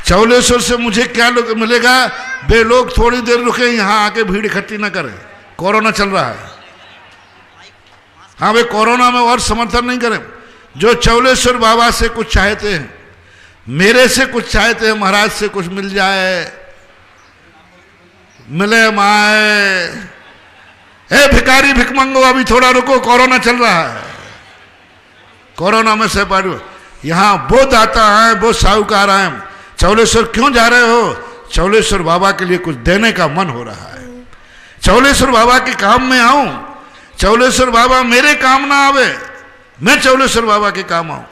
चौलेश्वर से मुझे क्या मिलेगा। बेलोग थोड़ी देर रुके, यहां आके भीड़ इकट्ठी ना करें, कोरोना चल रहा है। हाँ भाई, कोरोना में और समर्थन नहीं करें। जो चौलेश्वर बाबा से कुछ चाहते हैं, मेरे से कुछ चाहते हैं, महाराज से कुछ मिल जाए, मिले माए, ए भिखारी भिकमंगो अभी थोड़ा रुको, कोरोना चल रहा है, कोरोना में से पार। यहां वो दाता है, वो साहूकार हैं। चौलेश्वर क्यों जा रहे हो? चौलेश्वर बाबा के लिए कुछ देने का मन हो रहा है। चौलेश्वर बाबा के काम में आऊं, चौलेश्वर बाबा मेरे काम ना आवे, मैं चौलेश्वर बाबा के काम आऊं।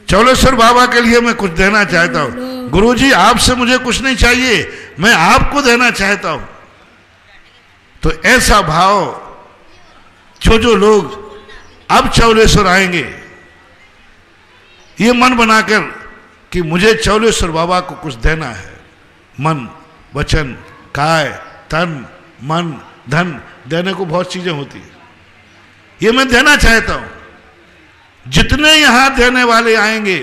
चौलेश्वर बाबा के लिए मैं कुछ देना चाहता हूं। गुरुजी आपसे मुझे कुछ नहीं चाहिए, मैं आपको देना चाहता हूं। तो ऐसा भाव जो लोग अब चौलेश्वर आएंगे, ये मन बनाकर कि मुझे चौलेश्वर बाबा को कुछ देना है, मन वचन काय तन मन धन, देने को बहुत चीजें होती है, ये मैं देना चाहता हूं। जितने यहां देने वाले आएंगे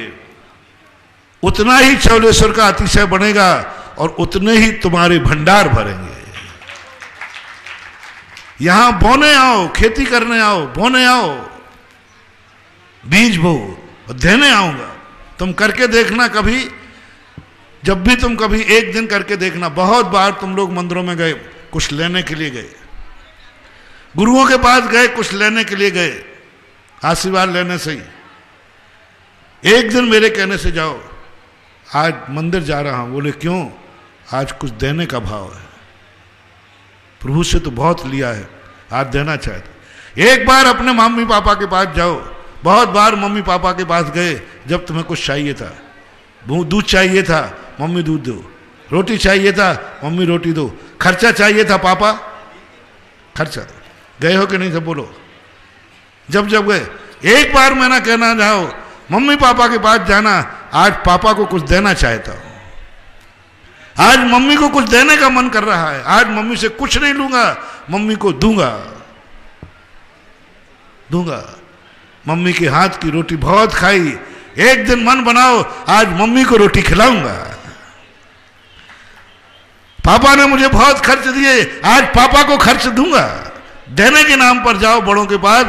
उतना ही चौलेश्वर का अतिशय बनेगा और उतने ही तुम्हारे भंडार भरेंगे। यहां बोने आओ, खेती करने आओ, बोने आओ, बीज बो, और देने आऊंगा। तुम करके देखना कभी, जब भी तुम कभी एक दिन करके देखना। बहुत बार तुम लोग मंदिरों में गए, कुछ लेने के लिए गए, गुरुओं के पास गए, कुछ लेने के लिए गए, आशीर्वाद लेने से ही। एक दिन मेरे कहने से जाओ, आज मंदिर जा रहा हूं। बोले क्यों? आज कुछ देने का भाव है, प्रभु से तो बहुत लिया है, आज देना चाहते। एक बार अपने मम्मी पापा के पास जाओ। बहुत बार मम्मी पापा के पास गए जब तुम्हें कुछ चाहिए था, दूध चाहिए था, मम्मी दूध दो, रोटी चाहिए था, मम्मी रोटी दो, खर्चा चाहिए था, पापा खर्चा। गए हो कि नहीं? सब बोलो। जब जब गए, एक बार मैं ना कहना जाओ मम्मी पापा के पास जाना, आज पापा को कुछ देना चाहता हूं, आज मम्मी को कुछ देने का मन कर रहा है, आज मम्मी से कुछ नहीं लूंगा, मम्मी को दूंगा। मम्मी के हाथ की रोटी बहुत खाई, एक दिन मन बनाओ आज मम्मी को रोटी खिलाऊंगा। पापा ने मुझे बहुत खर्च दिए, आज पापा को खर्च दूंगा। देने के नाम पर जाओ बड़ों के पास,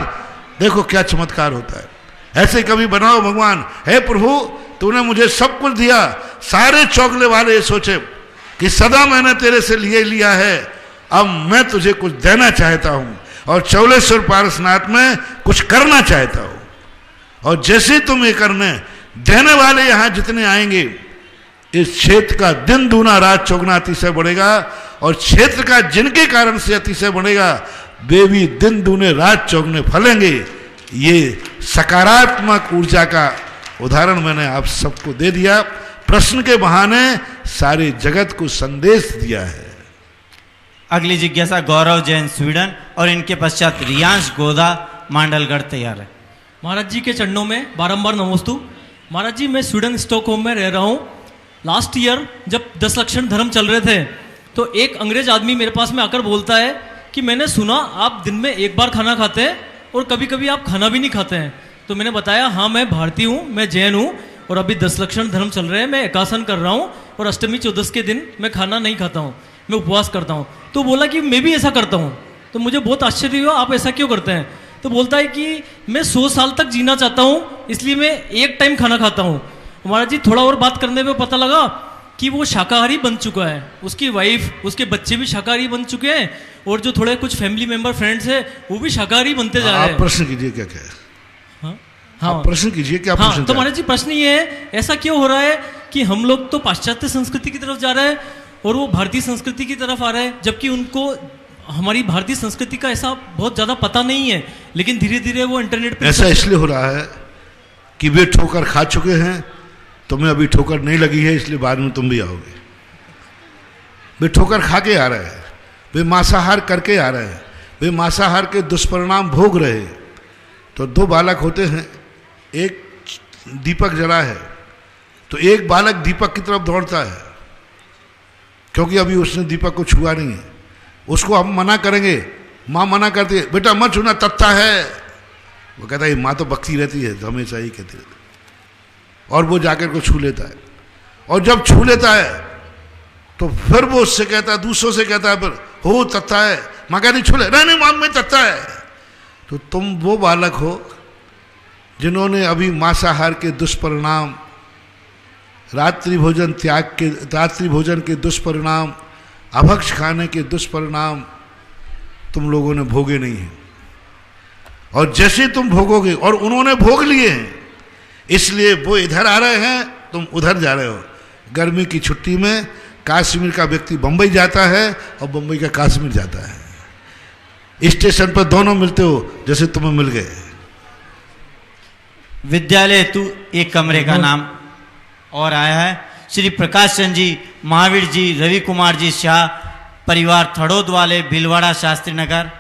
देखो क्या चमत्कार होता है। ऐसे कभी बनाओ भगवान, हे प्रभु तूने मुझे सब कुछ दिया। सारे चौगले वाले ये सोचे कि सदा मैंने तेरे से लिए लिया है, अब मैं तुझे कुछ देना चाहता हूं और चौलेश्वर पारसनाथ में कुछ करना चाहता हूं। और जैसे तुम ये करने देने वाले यहां जितने आएंगे, इस क्षेत्र का दिन दूना रात चौगुना अतिशय बढ़ेगा, और क्षेत्र का जिनके कारण से अतिशय बढ़ेगा, वे भी दिन दूने रात चौगुने फलेंगे। ये सकारात्मक ऊर्जा का उदाहरण मैंने आप सबको दे दिया। प्रश्न के बहाने सारे जगत को संदेश दिया है। अगली जिज्ञासा गौरव जैन स्वीडन और इनके पश्चात रियांश गोदा मांडलगढ़ तैयार है। महाराज जी के चरणों में बारंबार नमोस्तु। महाराज जी, मैं स्वीडन स्टॉकहोम में रह रहा हूँ। लास्ट ईयर जब 10 लक्षण धर्म चल रहे थे तो एक अंग्रेज आदमी मेरे पास में आकर बोलता है कि मैंने सुना आप दिन में 1 बार खाना खाते हैं और कभी कभी आप खाना भी नहीं खाते हैं। तो मैंने बताया हाँ, मैं भारतीय हूँ, मैं जैन हूँ और अभी 10 लक्षण धर्म चल रहे हैं, मैं एकासन कर रहा हूँ और अष्टमी चौदस के दिन मैं खाना नहीं खाता हूँ, मैं उपवास करता हूँ। तो बोला कि मैं भी ऐसा करता हूँ। तो मुझे बहुत आश्चर्य हुआ, आप ऐसा क्यों करते हैं? तो बोलता है कि मैं 100 साल तक जीना चाहता हूँ, इसलिए मैं 1 टाइम खाना खाता हूँ। महाराज जी, थोड़ा और बात करने में पता लगा कि वो शाकाहारी बन चुका है, उसकी वाइफ, उसके बच्चे भी शाकाहारी बन चुके हैं और जो थोड़े कुछ फैमिली मेंबर फ्रेंड्स हैं वो भी शाकाहारी बनते जा रहे हैं। आप प्रश्न कीजिए क्या क्या है? हाँ, प्रश्न कीजिए क्या प्रश्न? तो महाराज जी, प्रश्न ये है, ऐसा क्यों हो रहा है कि हम लोग तो पाश्चात्य संस्कृति की तरफ जा रहे हैं और वो भारतीय संस्कृति की तरफ आ रहे हैं, जबकि उनको हमारी भारतीय संस्कृति का ऐसा बहुत ज्यादा पता नहीं है, लेकिन धीरे धीरे वो इंटरनेट पे ऐसा इसलिए हो रहा है कि वे ठोकर खा चुके हैं, तुम्हें अभी ठोकर नहीं लगी है, इसलिए बाद में तुम भी आओगे। वे ठोकर खा के आ रहे हैं, वे मांसाहार करके आ रहे हैं, वे मांसाहार के दुष्परिणाम भोग रहे हैं। तो 2 बालक होते हैं, एक दीपक जला है तो एक बालक दीपक की तरफ दौड़ता है क्योंकि अभी उसने दीपक को छुआ नहीं है। उसको हम मना करेंगे, माँ मना करती है, बेटा मत छूना, तत्ता है। वो कहता है माँ तो बकती रहती है, तो हमेशा ही कहती रहती है। और वो जाकर को छू लेता है, और जब छू लेता है तो फिर वो उससे कहता है, दूसरों से कहता है, फिर हो तत्ता है। माँ कहती छू ले, नहीं माँ में तत्ता है। तो तुम वो बालक हो जिन्होंने अभी मांसाहार के दुष्परिणाम, रात्रि भोजन के दुष्परिणाम, अभक्ष खाने के दुष्परिणाम तुम लोगों ने भोगे नहीं हैं। और जैसे तुम भोगोगे, और उन्होंने भोग लिए हैं, इसलिए वो इधर आ रहे हैं, तुम उधर जा रहे हो। गर्मी की छुट्टी में कश्मीर का व्यक्ति बंबई जाता है और बंबई का कश्मीर जाता है। स्टेशन पर दोनों मिलते हो जैसे तुम्हें मिल गए। विद्यालय हेतु एक कमरे का नाम और आया है। श्री प्रकाश चंद जी, महावीर जी, रवि कुमार जी शाह, परिवार थड़ोद वाले, भीलवाड़ा, शास्त्री नगर।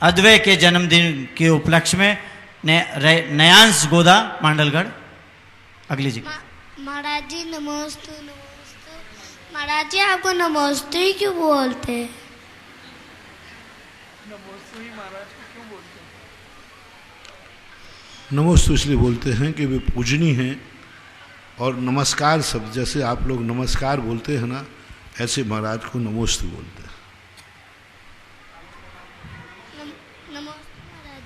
अद्वय के जन्मदिन के उपलक्ष्य में नयांश गोदा मांडलगढ़। अगली जी। महाराज जी नमोस्तु। नमोस्तु महाराज जी, आपको नमोस्तु ही क्यों बोलते हैं? नमोस्तु इसलिए बोलते हैं कि वे पूजनीय हैं, और नमस्कार शब्द जैसे आप लोग नमस्कार बोलते हैं ना, ऐसे महाराज को नमोस्तु बोलते हैं।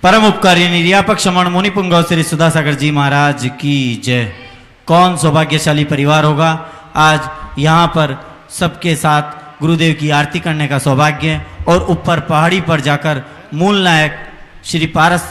परम उपकारी निर्यापक शमण मुनि पुंगव श्री सुधासागर जी महाराज की जय। कौन सौभाग्यशाली परिवार होगा आज यहाँ पर सबके साथ गुरुदेव की आरती करने का सौभाग्य, और ऊपर पहाड़ी पर जाकर मूल नायक श्री पारस